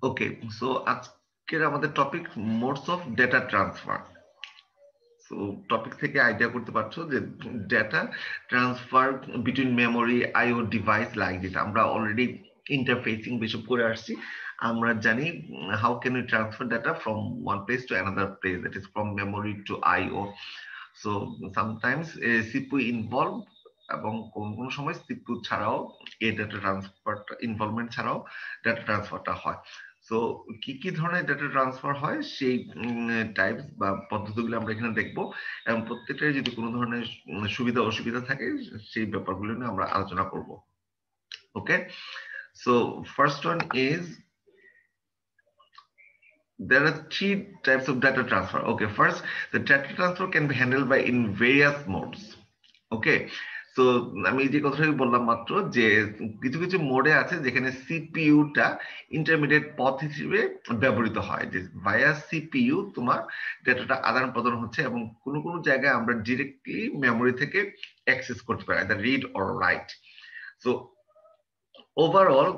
ওকে, so আজকের আমাদের topic modes of data transfer. So topic থেকে আইডিয়া করতে পারছো যে data transfer between memory IO device like this আমরা অলরেডি ইন্টারফেসিং বেশি করে আসছি। আমরা জানি how can we transfer data from one place to another place, that is from memory to IO. So sometimes CPU involve এবং কোন কোন সময় সিপিইউ ছাড়াও এই ডাটা ট্রান্সফার ইনভলভমেন্ট ছাড়াও ডাটা ট্রান্সফারটা হয়। সো কি কি ধরনের ডাটা ট্রান্সফার হয় সেই টাইপস বা পদ্ধতিগুলো আমরা এখানে দেখব, এবং প্রত্যেকটাই যদি কোনো ধরনের সুবিধা অসুবিধা থাকে সেই ব্যাপারগুলো নিয়ে আমরা আলোচনা করব। Okay, so first one is there are three types of data transfer. Okay, first, the data transfer can be handled by in various modes. Okay, so আমি যে কথাটাই বললাম মাত্র যে কিছু কিছু মোডে আছে যেখানে সিপিইউটা ইন্টারমিডিয়েট পথ হিসেবে ব্যবহৃত হয়, যে ভায়া সিপিইউ তোমার ডেটাটা আদান প্রদান হচ্ছে, এবং কোনো কোনো জায়গায় আমরা ডিরেক্টলি মেমোরি থেকে অ্যাক্সেস করতে পারি, either read or write. So overall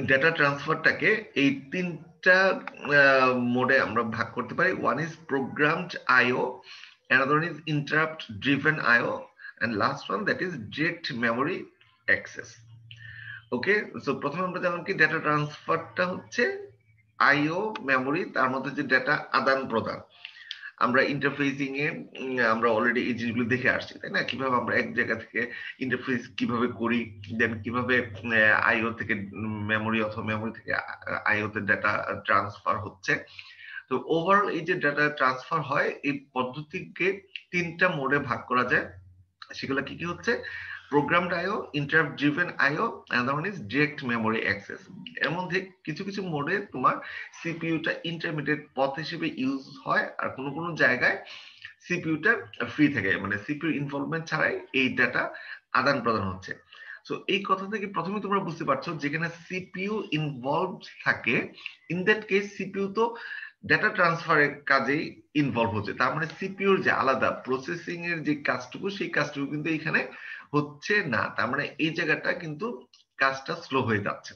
data ট্রান্সফারটাকে এই তিনটা মোডে আমরা ভাগ করতে পারি। One is programmed IO, another is interrupt driven IO, and last one that is direct memory access. Okay, so প্রথমে আমরা জানলাম কি ডেটা ট্রান্সফারটা হচ্ছে আইও মেমোরি, তার মধ্যে যে ডেটা আদান প্রদান। আমরা ইন্টারফেসিং এ আমরা অলরেডি এই জিনিসগুলো দেখে আসছি, তাই না? কিভাবে আমরা এক জায়গা থেকে ইন্টারফেস কিভাবে করি, দেন কিভাবে আইও থেকে মেমোরি অথবা মেমোরি থেকে আইও তে ডাটা ট্রান্সফার হচ্ছে। তো ওভারঅল এই যে ডাটা ট্রান্সফার হয় এই পদ্ধতিকে তিনটা মোডে ভাগ করা যায়। সেগুলো কি কি হচ্ছে? Programmed IO, interrupt driven IO, another one is direct memory access. এর মধ্যে কিছু কিছু মোডে তোমার সিপিইউটা ইন্টারমিডিয়েট পথ হিসেবে ইউজ হয়, আর কোনো কোনো জায়গায় সিপিইউটা ফ্রি থাকে, মানে সিপিইউ ইনভলভমেন্ট ছাড়াই এই ডাটা আদান প্রদান হচ্ছে। সো এই কথা থেকে প্রথমে তোমরা বুঝতে পারছো যেখানে সিপিইউ ইনভলভ থাকে, ইন দ্যাট কেস সিপিইউ তো ডেটা ট্রান্সফারের কাজেই ইনভলভ হচ্ছে, তার মানে সিপিইউর যে আলাদা প্রসেসিং এর যে কাজটুকু সেই কাজটুকু কিন্তু এখানে হচ্ছে না, তার মানে এই জায়গাটা কিন্তু কাজটা স্লো হয়ে যাচ্ছে।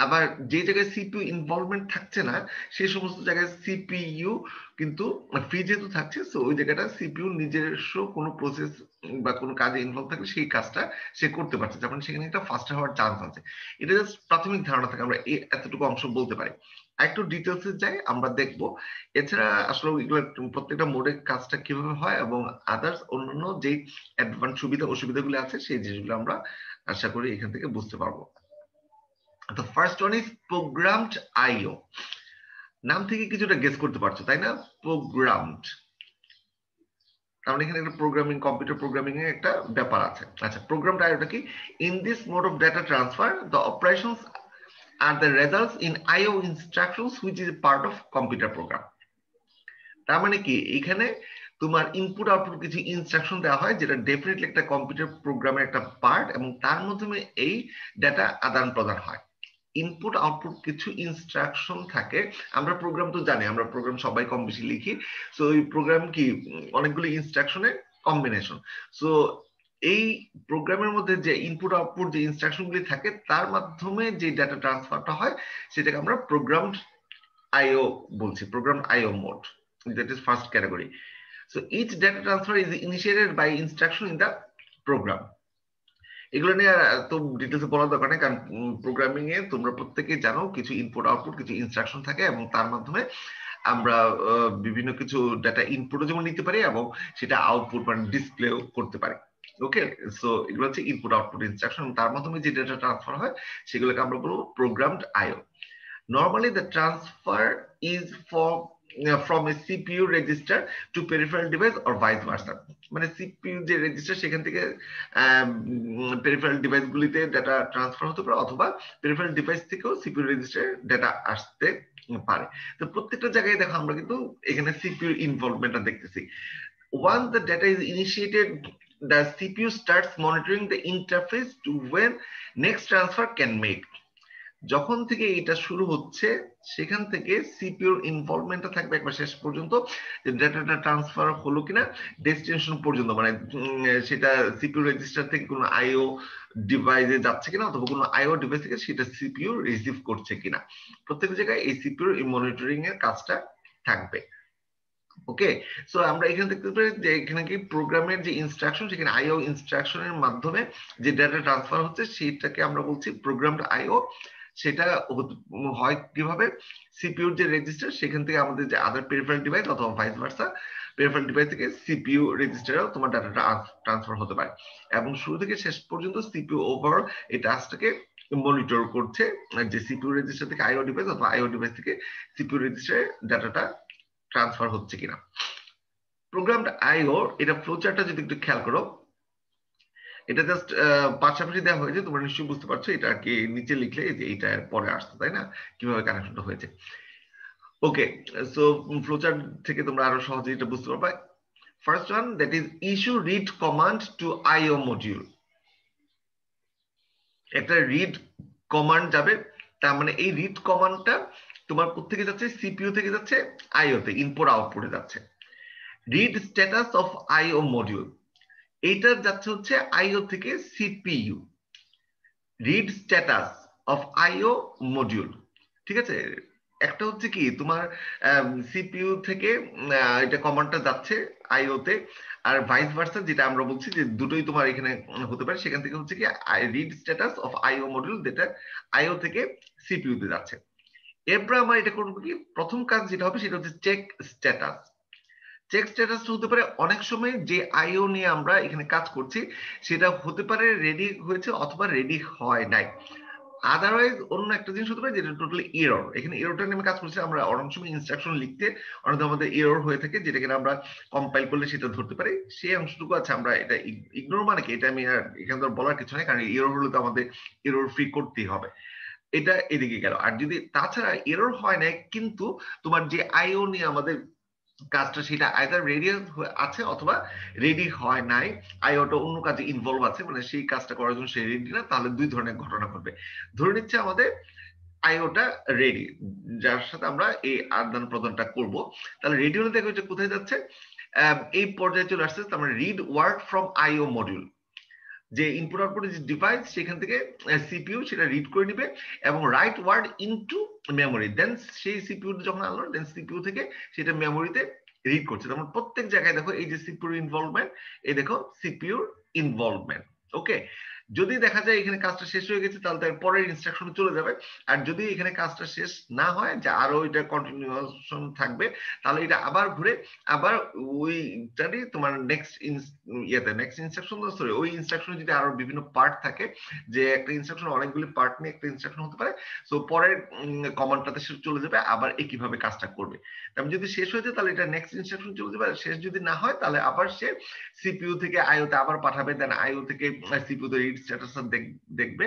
আবার যে জায়গায় সিপিইউ ইনভলভমেন্ট থাকছে না সেই সমস্ত জায়গায় সিপিইউ কিন্তু ফ্রি যেহেতু থাকছে, সো ওই জায়গাটা সিপিইউ নিজস্ব কোনো প্রসেস বা কোনো কাজে ইনভলভ থাকলে সেই কাজটা সে করতে পারছে, তার মানে সেখানে একটা ফাস্টার হওয়ার চান্স আছে। এটা জাস্ট প্রাথমিক ধারণা থাকে, আমরা এতটুকু অংশ বলতে পারি। একটু ডিটেলসে যাই, আমরা দেখবো এছাড়া আসলে এগুলো প্রত্যেকটা মোডের কাজটা কিভাবে হয় এবং আদার্স অন্যান্য যে অ্যাডভান্স সুবিধা অসুবিধাগুলো আছে সেই জিনিসগুলো আমরা আশা করি এখান থেকে বুঝতে পারবো। The first one is programmed IO. নাম থেকে কিছুটা গেস করতে পারছো, তাই না? প্রোগ্রামড, তাহলে এখানে একটা প্রোগ্রামিং, কম্পিউটার প্রোগ্রামিং এর একটা ব্যাপার আছে। আচ্ছা, প্রোগ্রামড আইওটা কি? In this mode of data transfer the operations are the results in IO instructions which is part of computer program. তার মানে কি, এখানে তোমার ইনপুট আউটপুট কিছু ইনস্ট্রাকশন দেওয়া হয় যেটা ডেফিনেটলি একটা কম্পিউটার প্রোগ্রামের একটা পার্ট, এবং তার মাধ্যমে এই ডাটা আদান প্রদান হয়। ইনপুট আউটপুট কিছু ইনস্ট্রাকশন থাকে। আমরা প্রোগ্রাম তো জানি, আমরা প্রোগ্রাম সবাই কম বেশি লিখি। সো এই প্রোগ্রাম কি অনেকগুলো ইনস্ট্রাকশনের কম্বিনেশন। সো এই প্রোগ্রামের মধ্যে যে ইনপুট আউটপুট যে ইনস্ট্রাকশন গুলি থাকে তার মাধ্যমে যে ডাটা ট্রান্সফারটা হয় সেটাকে আমরা প্রোগ্রামড আইও বলছি, program IO mode, that is first category. So each data transfer is initiated by instruction in the program. এগুলো নিয়ে তো ডিটেলসে বলার দরকার নেই, কারণ প্রোগ্রামিং এ তোমরা প্রত্যেকেই জানো কিছু ইনপুট আউটপুট কিছু ইনস্ট্রাকশন থাকে, এবং তার মাধ্যমে আমরা বিভিন্ন কিছু ডাটা ইনপুটও যেমন নিতে পারি এবং সেটা আউটপুট মানে ডিসপ্লেও করতে পারি। ওকে, সো এগুলো হচ্ছে ইনপুট আউটপুট ইনস্ট্রাকশন, তার মাধ্যমে যে ডাটা ট্রান্সফার হয় সেগুলোকে আমরা বলবো programmed IO. Normally, the transfer is from a CPU register to peripheral device or vice versa. মানে CPU যে রেজিস্টার সেখান থেকে পেরিফেরাল ডিভাইস গুলিতে ডাটা ট্রান্সফার হতে পারে, অথবা পেরিফেরাল ডিভাইস থেকেও CPU রেজিস্টারে ডাটা আসতে পারে। তো প্রত্যেকটা জায়গায় দেখো আমরা কিন্তু এখানে CPU ইনভলভমেন্টটা দেখতেছি। Once the data is initiated, the CPU starts monitoring the interface to when next transfer can make. যখন থেকে এটা শুরু হচ্ছে সেখান থেকে সিপিইউর ইনভলভমেন্টটা থাকবে একবার শেষ পর্যন্ত, যে ডাটাটা ট্রান্সফার হলো কিনা ডেস্টিনেশন পর্যন্ত, মানে সেটা সিপিইউ রেজিস্টার থেকে কোনো আইও ডিভাইসে যাচ্ছে কিনা অথবা কোনো আইও ডিভাইস থেকে সেটা সিপিইউ রিসিভ করছে কিনা, প্রত্যেক জায়গায় এই সিপিইউর মনিটরিং এর কাজটা থাকবে। ওকে, সো আমরা এখানে দেখতে পারি যে এখানে কি প্রোগ্রামের যে ইনস্ট্রাকশন, সেখানে আইও ইনস্ট্রাকশনের মাধ্যমে যে ডাটা ট্রান্সফার হচ্ছে সেটাকে আমরা বলছি প্রোগ্রামড আইও। সেটা হয় কিভাবে, সিপিইউর যে রেজিস্টার সেখান থেকে আমাদের যে আদার পেরিফেরাল ডিভাইস অথবা ভাইস ভার্সা, পেরিফেরাল ডিভাইস থেকে সিপিইউ রেজিস্টারেও তোমার ডাটাটা ট্রান্সফার হতে পারে। এবং শুরু থেকে শেষ পর্যন্ত সিপিইউ ওভারঅল এই টাস্কটাকে মনিটর করছে, যে সিপিইউ রেজিস্টার থেকে আইও ডিভাইস অথবা আইও ডিভাইস থেকে সিপিইউ রেজিস্টারে ডাটাটা ট্রান্সফার হচ্ছে কিনা। প্রোগ্রামড আইও এটা ফ্লোচার্টটা যদি একটু খেয়াল করো, এটা জাস্ট পাশাপাশি দেওয়া হয়েছে, তোমরা নিশ্চয়ই বুঝতে পারছো এটা কি নিচে লিখলে যে এটা পরে আসছে, তাই না, কিভাবে কানেকশনটা হয়েছে। ওকে, সো ফ্লোচার্ট থেকে তোমরা আরো সহজে এটা বুঝতে পারবে। First one, that is issue read command to IO module. একটা রিড কমান্ড যাবে, তার মানে এই রিড কমান্ডটা তোমার কোথেকে যাচ্ছে, সিপিইউ থেকে যাচ্ছে আইও তে, ইনপুট আউটপুটে যাচ্ছে। Read status of IO module, এইটা যাচ্ছে হচ্ছে আইও থেকে CPU. Read status of IO module, ঠিক আছে। একটা হচ্ছে কি তোমার সিপিইউ থেকে এটা কমান্ডটা যাচ্ছে আইও তে, আর ভাইস ভার্সা যেটা আমরা বলছি যে দুটোই তোমার এখানে হতে পারে, সেখান থেকে হচ্ছে কি read status of IO module, যেটা আইও থেকে সিপিইউ তে যাচ্ছে। এরপর আমরা এটা করবো কি, প্রথম কাজ যেটা হবে সেটা হচ্ছে চেক স্ট্যাটাস। চেক স্ট্যাটাস হতে পারে অনেক সময় যে আইও নিয়ে আমরা এখানে কাজ করছি সেটা হতে পারে রেডি হয়েছে অথবা রেডি হয় নাই। আদারওয়াইজ অন্য একটা জিনিস হতে পারে যেটা টোটালি এরর। এখানে এররটা নিয়ে কাজ করছি আমরা, অনেক সময় ইনস্ট্রাকশন লিখতে অনেক আমাদের এরর হয়ে থাকে, যেটা কিনা আমরা কম্পাইল করলে সেটা ধরতে পারি, সেই অংশটুকু আছে আমরা এটা ইগনোর, মানে কি এটা আমি আর এখানে ধর বলার কিছু নেই, কারণ এরর হলে তো আমাদের এরর ফ্রি করতেই হবে। এটা এদিকে গেল। আর যদি তাছাড়া এরর হয় না কিন্তু তোমার যে আইও নিয়ে আমাদের কাজটা সেটা আইদার রেডি আছে অথবা রেডি হয় নাই, আইওটা অন্য কাজে ইনভলভ আছে, মানে সেই কাজটা করার জন্য সে রেডি না, তাহলে দুই ধরনের ঘটনা ঘটবে। ধরে নিচ্ছে আমাদের আইওটা রেডি, যার সাথে আমরা এই আদান প্রদানটা করব, তাহলে রেডি হলে দেখো যে কোথায় যাচ্ছে, এই পর্যায়ে চলে আসছে, তার মানে read word from IO module. যে ইনপুট আউটপুট যে ডিভাইস সেখান থেকে সিপিইউ সেটা রিড করে নিবে এবং write word into memory, then সেই সিপিইউ যখন আনলো দেন সিপিইউ থেকে সেটা মেমোরিতে রিড করছে। যেমন প্রত্যেক জায়গায় দেখো এই যে সিপিইউর ইনভলভমেন্ট, এই দেখো সিপিইউর ইনভলভমেন্ট। ওকে, যদি দেখা যায় এখানে কাজটা শেষ হয়ে গেছে তাহলে তার পরের ইনস্ট্রাকশনে চলে যাবে। আর যদি এখানে কাজটা শেষ না হয়, যে আরো এটা কন্টিনিউশন থাকবে, তাহলে এটা আবার ঘুরে আবার ওইটারই তোমার নেক্সট ইয়েতে নেক্সট ইনস্ট্রাকশন, সরি ওই ইনস্ট্রাকশনে যদি আরো বিভিন্ন পার্ট থাকে, যে একটা ইনস্ট্রাকশন অনেকগুলি পার্ট নিয়ে একটা ইনস্ট্রাকশন হতে পারে, সো পরের কমান্ডটাতে সে চলে যাবে আবার একইভাবে কাজটা করবে। তারপর যদি শেষ হয়ে যায় তাহলে এটা নেক্সট ইনস্ট্রাকশন চলে যাবে, শেষ যদি না হয় তাহলে আবার সে সিপিইউ থেকে আইওতে আবার পাঠাবে, দেন আইও থেকে সিপিইউ তে রিড স্ট্যাটাস দেখবে,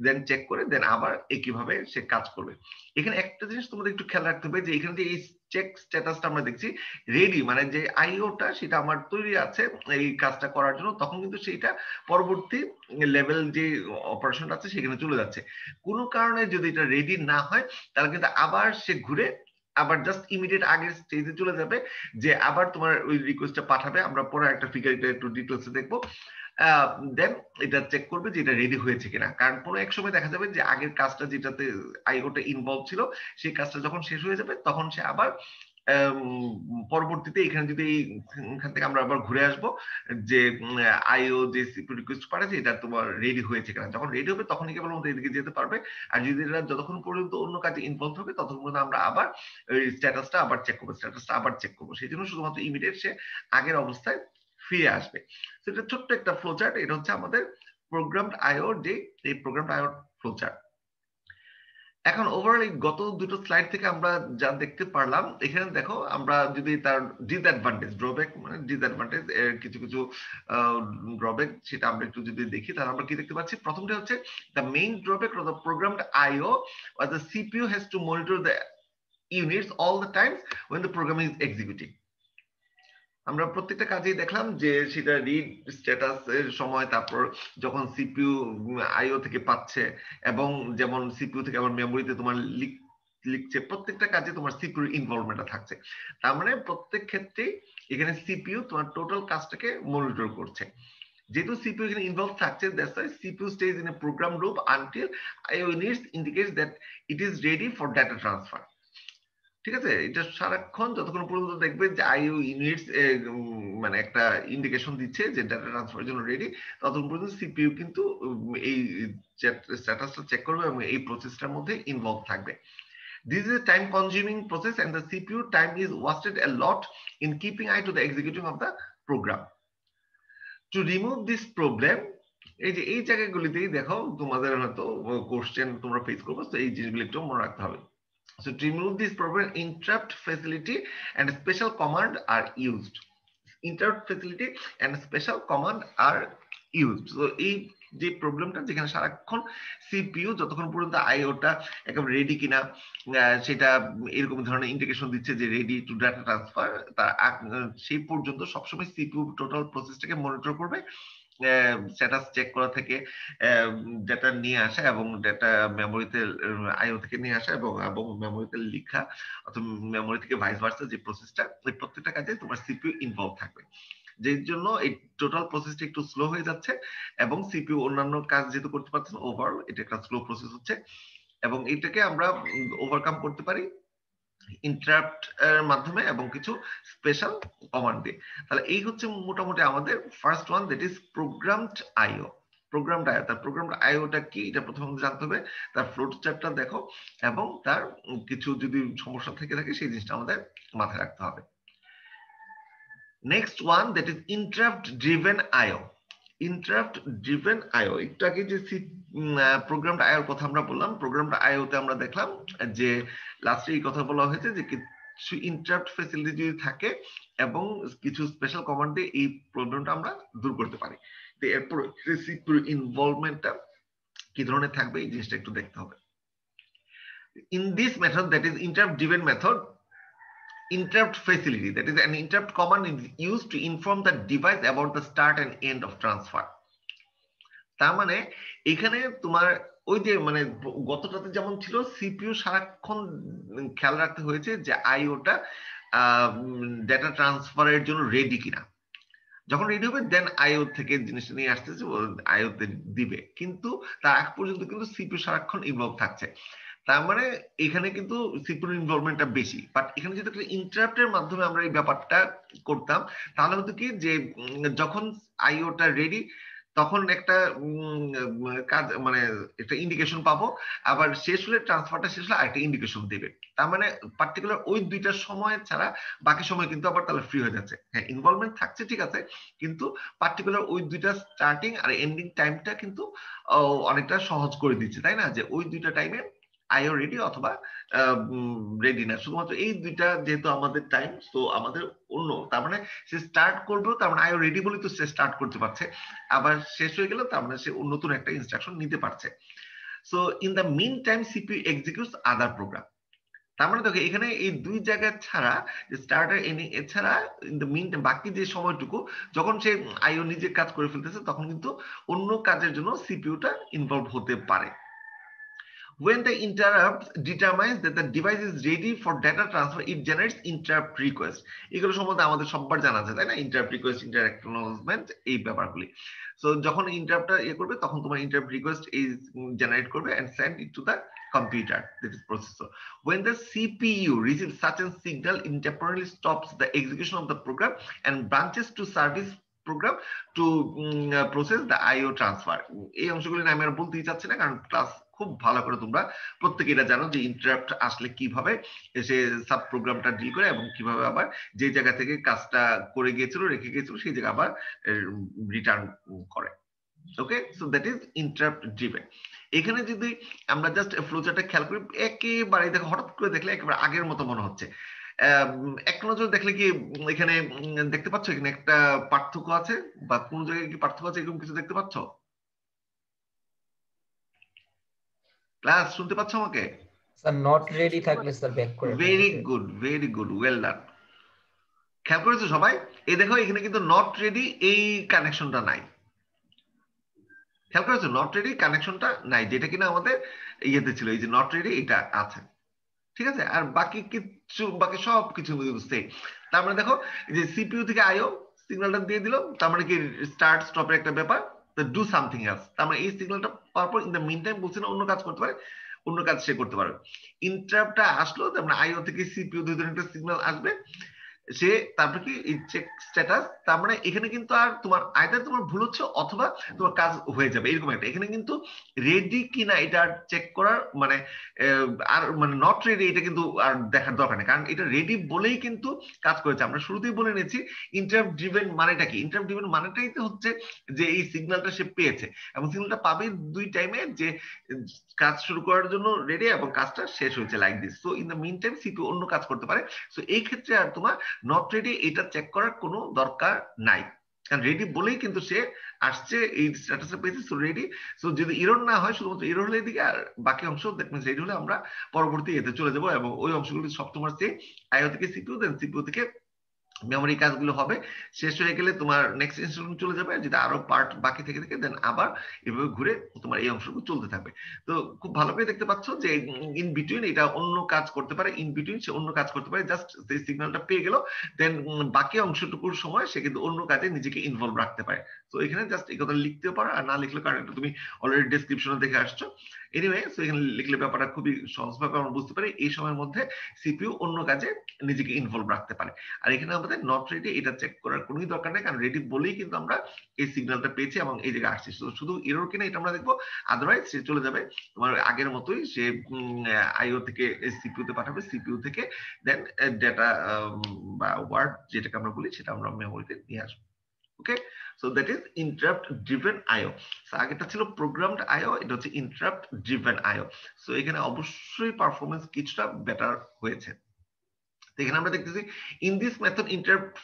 দেন চেক করে দেন আবার একইভাবে সে কাজ করবে। এখানে একটা জিনিস তোমাদের একটু খেয়াল রাখতে হবে যে এখানে যে এই চেক স্ট্যাটাসটা আমরা দেখছি রেডি, মানে যে আইওটা সেটা আমার তৈরি আছে এই কাজটা করার জন্য, তখন কিন্তু সেইটা পরবর্তী লেভেল যে অপারেশনটা আছে সেখানে চলে যাচ্ছে। কোনো কারণে যদি এটা রেডি না হয় তাহলে কিন্তু আবার সে ঘুরে আবার জাস্ট ইমিডিয়েট আগের স্টেজে চলে যাবে, যে আবার তোমার ওই রিকোয়েস্টটা পাঠাবে। আমরা পরে একটা ফিগার এটা একটু ডিটেলসে দেখবো, দেন এটা চেক করবে যে এটা রেডি হয়েছে কিনা। কারণ কোনো এক সময় দেখা যাবে যে আগের কাজটা যেটাতে আইওটা ইনভলভ ছিল সেই কাজটা যখন শেষ হয়ে যাবে তখন সে আবার পরবর্তীতে এখানে যদি এখান থেকে আমরা আবার ঘুরে আসবো যে আইও যে রিকোয়েস্ট পাঠাচ্ছে এটা তোমার রেডি হয়েছে কিনা, যখন রেডি হবে তখনই কেবলমাত্র এদিকে যেতে পারবে। আর যদি এটা যতক্ষণ পর্যন্ত অন্য কাজে ইনভলভ হবে ততক্ষণ পর্যন্ত আমরা আবার স্ট্যাটাসটা আবার চেক করবো, স্ট্যাটাসটা আবার চেক করবো, সেই জন্য শুধুমাত্র ইমিডিয়েট সে আগের অবস্থায় ফিরে আসবে। এটা ছোট্ট একটা ফ্লোচার্ট, এটা হচ্ছে আমাদের প্রোগ্রামড আইও যে এই প্রোগ্রামড আইও ফ্লোচার্ট। এখন ওভারঅল এই গত দুটো স্লাইড থেকে আমরা যা দেখতে পারলাম, এখানে দেখো আমরা যদি তার ডিসঅ্যাডভান্টেজ ড্রব্যাক মানে ডিসঅ্যাডভান্টেজ এর কিছু কিছু ড্রব্যাক সেটা আমরা একটু যদি দেখি তাহলে আমরা কি দেখতে পাচ্ছি। প্রথমটা হচ্ছে the main drawback of the programmed IO or the CPU has to monitor the units all the times when the program is executing. আমরা প্রত্যেকটা কাজেই দেখলাম যে সেটা রিড স্ট্যাটাস এর সময়, তারপর যখন সিপিইউ আইও থেকে পাচ্ছে, এবং যেমন সিপিইউ থেকে আবার মেমোরিতে তোমার লিখছে, প্রত্যেকটা কাজে তোমার সিপিইউ ইনভলভমেন্ট থাকছে। তার মানে প্রত্যেক ক্ষেত্রেই এখানে সিপিইউ তোমার টোটাল কাজটাকে মনিটর করছে। যেহেতু সিপিইউ এখানে ইনভলভ থাকছে, that's why CPU stays in a program loop until IO units indicates that it is ready for data transfer. ঠিক আছে, এটা সারাক্ষণ যতক্ষণ পর্যন্ত দেখবে যে আইও ইউনিটস মানে একটা ইন্ডিকেশন দিচ্ছে যে ডাটা ট্রান্সফারের জন্য রেডি, ততক্ষণ পর্যন্ত সিপিইউ কিন্তু এই স্ট্যাটাসটা চেক করবে এবং এই প্রসেসটার মধ্যে ইনভলভ থাকবে। This is a time consuming process and the CPU time is wasted a lot in keeping eye to the executing of the program. To remove this problem, এই যে এই জায়গাগুলিতেই দেখো তোমাদের হয়তো কোশ্চেন তোমরা ফেস করবে, তো এই জিনিসগুলো একটু মনে রাখতে হবে। So to remove this problem, interrupt facility and special command are used. Interrupt facility and special command are used. So এই যে প্রবলেমটা, যেখানে সারাক্ষণ সিপিইউ যতক্ষণ পর্যন্ত আইওটা একেবারে রেডি কিনা সেটা এরকম ধরনের ইন্ডিকেশন দিচ্ছে যে রেডি টু ডাটা ট্রান্সফার, তার সেই পর্যন্ত সবসময় সিপিইউ টোটাল প্রসেসটাকে মনিটর করবে, স্ট্যাটাস চেক করা থেকে ডেটা নিয়ে আসা এবং ডেটা মেমোরিতে আইও থেকে নিয়ে আসা এবং মেমোরিতে লেখা, অথবা মেমোরি থেকে ভাইস ভার্সা যে প্রসেসটা, এই প্রত্যেকটা কাজে তোমার সিপিইউ ইনভলভ থাকবে। যের জন্য এই টোটাল প্রসেসটা একটু স্লো হয়ে যাচ্ছে এবং সিপিইউ অন্যান্য কাজ যেহেতু করতে পারছে না, ওভারঅল এটা একটা স্লো প্রসেস হচ্ছে, এবং এটাকে আমরা ওভারকাম করতে পারি ইন্টারাপ্ট এর মাধ্যমে এবং কিছু স্পেশাল কমান্ড দিয়ে। তাহলে এই হচ্ছে মোটামুটি আমাদের first one, that is programmed IO. Programmed IO, তার প্রোগ্রামড আইওটা কি এটা প্রথমে জানতে হবে, তার ফ্লোট চার্টটা দেখো, এবং তার কিছু যদি সমস্যা থেকে থাকে সেই জিনিসটা আমাদের মাথায় রাখতে হবে। Next one, that is interrupt driven IO. Interrupt driven IO, একটু আগে যে প্রোগ্রামড আইওর কথা আমরা বললাম, প্রোগ্রামড আইওতে আমরা দেখলাম যে লাস্টে এই কথা বলা হয়েছে যে কিছু ইন্টারাপ্ট ফ্যাসিলিটি যদি থাকে এবং কিছু স্পেশাল কমান্ড দিয়ে এই প্রবলেমটা আমরা দূর করতে পারি। তো এরপর সিপিইউ ইনভলভমেন্টটা কি ধরনের থাকবে এই জিনিসটা একটু দেখতে হবে। In this method, that is interrupt driven method, interrupt facility, that is an interrupt command is used to inform the device about the start and end of transfer. তার মানে এখানে তোমার ওই যে মানে গতটাতে যেমন ছিল, সিপিইউ সারাক্ষণ খেয়াল রাখতে হয়েছে যে আইওটা ডেটা ট্রান্সফারের জন্য রেডি কিনা। যখন রেডি হবে দেন আইও থেকে জিনিসটা নিয়ে আসতেছে, আইওতে দিবে, কিন্তু তার আগ পর্যন্ত কিন্তু সিপিইউ সারাক্ষণ ইনভলভ থাকছে। তার মানে এখানে কিন্তু সিকিউর ইনভলভমেন্টটা বেশি। বাট এখানে যদি একটা ইন্টারাপ্টের মাধ্যমে আমরা এই ব্যাপারটা করতাম, তাহলে হতো কি যে যখন আইওটা রেডি তখন একটা কাজ মানে একটা ইন্ডিকেশন পাবো, আবার শেষ হলে ট্রান্সফারটা শেষ হলে আরেকটা ইন্ডিকেশন দেবে। তার মানে পার্টিকুলার ওই দুইটা সময় ছাড়া বাকি সময় কিন্তু আবার তাহলে ফ্রি হয়ে যাচ্ছে। হ্যাঁ, ইনভলভমেন্ট থাকছে ঠিক আছে, কিন্তু পার্টিকুলার ওই দুইটা স্টার্টিং আর এন্ডিং টাইমটা কিন্তু অনেকটা সহজ করে দিচ্ছে, তাই না? যে ওই দুইটা টাইমে আইও রেডি অথবা রেডি না, শুধুমাত্র এই দুইটা যেহেতু আমাদের টাইম, তো আমাদের অন্য, তার মানে সে স্টার্ট করবেও, তার মানে আইও রেডি বলে তো সে স্টার্ট করতে পারছে, আবার শেষ হয়ে গেল তার মানে সে নতুন একটা ইনস্ট্রাকশন নিতে পারছে। So in the mean time CPU executes other program. তার মানে দেখো এখানে এই দুই জায়গা ছাড়া, স্টার্টার এন্ডিং এছাড়া ইন দ্য মিন টাইম বাকি যে সময়টুকু যখন সে আইও নিজে কাজ করে ফেলতেছে, তখন কিন্তু অন্য কাজের জন্য সিপিইউটা ইনভলভ হতে পারে। When the interrupt determines that the device is ready for data transfer, it generates interrupt request. এগুলো সম্বন্ধে আমাদের সবার জানা আছে, তাই না? interrupt request, interrupt acknowledgement, এই ব্যাপারগুলি। সো যখন ইন্টারাপ্টটা করবে তখন তোমার interrupt request is generate করবে and send it to the computer, that is processor. When the CPU receives such a signal, it temporarily stops the execution of the program and branches to service program to process the IO transfer. এই অংশগুলি আমি আর বলতেই চাচ্ছি না, কারণ class খুব ভালো করে তোমরা প্রত্যেকে এটা জানো যে ইন্টারাপ্ট আসলে কিভাবে এসে সাব প্রোগ্রামটা ডিল করে এবং কিভাবে আবার যে জায়গা থেকে কাজটা করে গিয়েছিল, রেখে গিয়েছিল, সেই জায়গা আবার রিটার্ন করে। Okay, so that is interrupt driven. এখানে যদি আমরা জাস্ট ফ্লোচার্টটা খেয়াল করি, একেবারে দেখো হঠাৎ করে দেখলে একেবারে আগের মতো মনে হচ্ছে। এক নজর দেখলে কি এখানে দেখতে পাচ্ছ এখানে একটা পার্থক্য আছে, বা কোন জায়গায় কি পার্থক্য আছে, এরকম কিছু দেখতে পাচ্ছ? ক্লাস শুনতে পাচ্ছ আমাকে? স্যার নট রেডি থাকলে স্যার ব্যাক করে very good, very good, well done. খেয়াল করেছো সবাই? এই দেখো এখানে কিন্তু নট রেডি এই কানেকশনটা নাই। খেয়াল করেছো নট রেডি কানেকশনটা নাই, যেটা কিনা আমাদের ইয়েতে ছিল, এই যে নট রেডি এটা আছে। ঠিক আছে, আর বাকি কিছু, বাকি সব কিছু সেম। তার মানে দেখো যে সিপিইউ থেকে আইও সিগন্যালটা দিয়ে দিল, তার মানে কি স্টার্ট স্টপের একটা ব্যাপার, ডু সামথিং এলস। তার মানে এই সিগন্যালটা পাওয়ার পর ইন দ্য মিন টাইম বলছি না অন্য কাজ করতে পারে, অন্য কাজ সে করতে পারবে। ইন্টারাপ্টটা আসলো, তার মানে আইও থেকে সিপিইউ দুই ধরনের একটা সিগন্যাল আসবে, সে তারপর কি চেক স্ট্যাটাস। তার মানে এখানে কিন্তু আর তোমার আইদার তোমার ভুল হচ্ছে অথবা তোমার কাজ হয়ে যাবে এরকম একটা। এখানে কিন্তু রেডি কিনা এটা চেক করার মানে আর মানে নট রেডি এটা কিন্তু আর দেখার দরকার নেই, কারণ এটা রেডি বলেই কিন্তু কাজ করেছে। আমরা শুরুতেই বলে নিয়েছি ইন্টারাপ্ট ড্রিভেন মানেটা কি। ইন্টারাপ্ট ড্রিভেন মানেটাই তো হচ্ছে যে এই সিগন্যালটা সে পেয়েছে এবং সিগন্যালটা পাবে দুই টাইমে, যে কাজ শুরু করার জন্য রেডি এবং কাজটা শেষ হয়েছে like this. So in the mean time CPU অন্য কাজ করতে পারে। সো এই ক্ষেত্রে আর তোমার নট রেডি এটা চেক করার কোনো দরকার নাই, কারণ রেডি বলেই কিন্তু সে আসছে, এই স্ট্যাটাসে পেয়েছে, সো রেডি। সো যদি এরর না হয়, শুধুমাত্র এরর হলে এদিকে, আর বাকি অংশ দ্যাট মিন্স রেডি হলে আমরা পরবর্তী এতে চলে যাব এবং ওই অংশগুলি সব তোমার সে আইও থেকে সিপিইউ, দেন সিপিইউ থেকে মেমোরি কাজগুলো হবে। শেষ হয়ে গেলে তোমার নেক্সট ইনস্ট্রাকশন চলে যাবে, যদি আরো পার্ট বাকি থেকে থাকে দেন আবার এভাবে ঘুরে তোমার এই অংশগুলো চলতে থাকবে। তো খুব ভালো করে দেখতে পাচ্ছ যে ইন বিটুইন এটা অন্য কাজ করতে পারে, ইন বিটুইন সে অন্য কাজ করতে পারে, জাস্ট সেই সিগন্যালটা পেয়ে গেল, দেন বাকি অংশটুকুর সময় সে কিন্তু অন্য কাজে নিজেকে ইনভলভ রাখতে পারে। তো এখানে জাস্ট এই কথা লিখতেও পারো আর না লিখলে, কারণ এটা তুমি অলরেডি ডেসক্রিপশনে দেখে আসছো। এনিওয়ে, সো এখানে লিখলে ব্যাপারটা খুবই সহজভাবে আমরা বুঝতে পারি এই সময়ের মধ্যে সিপিইউ অন্য কাজে নিজেকে ইনভলভ রাখতে পারে। আর এখানে আমাদের নট রেডি এটা চেক করার কোনোই দরকার নেই, কারণ রেডি বলেই কিন্তু আমরা এই সিগন্যালটা পেয়েছি এবং এই জায়গায় আসছি। শুধু এরর কিনা এটা আমরা দেখবো, আদারওয়াইজ সে চলে যাবে তোমার আগের মতোই, সে আইও থেকে সিপিইউ তে পাঠাবে, সিপিইউ থেকে দেন ডেটা বা ওয়ার্ড যেটাকে আমরা বলি সেটা আমরা মেমোরিতে নিয়ে আসবো। Okay, so that is interrupt driven IO. আগেটা ছিল প্রোগ্রামড আইও, এটা হচ্ছে ইন্টারাপ্ট ড্রিভেন আইও। সো এখানে অবশ্যই পারফরমেন্স কিছুটা বেটার হয়েছে। এখানে আমরা দেখতেছি in this method interrupt,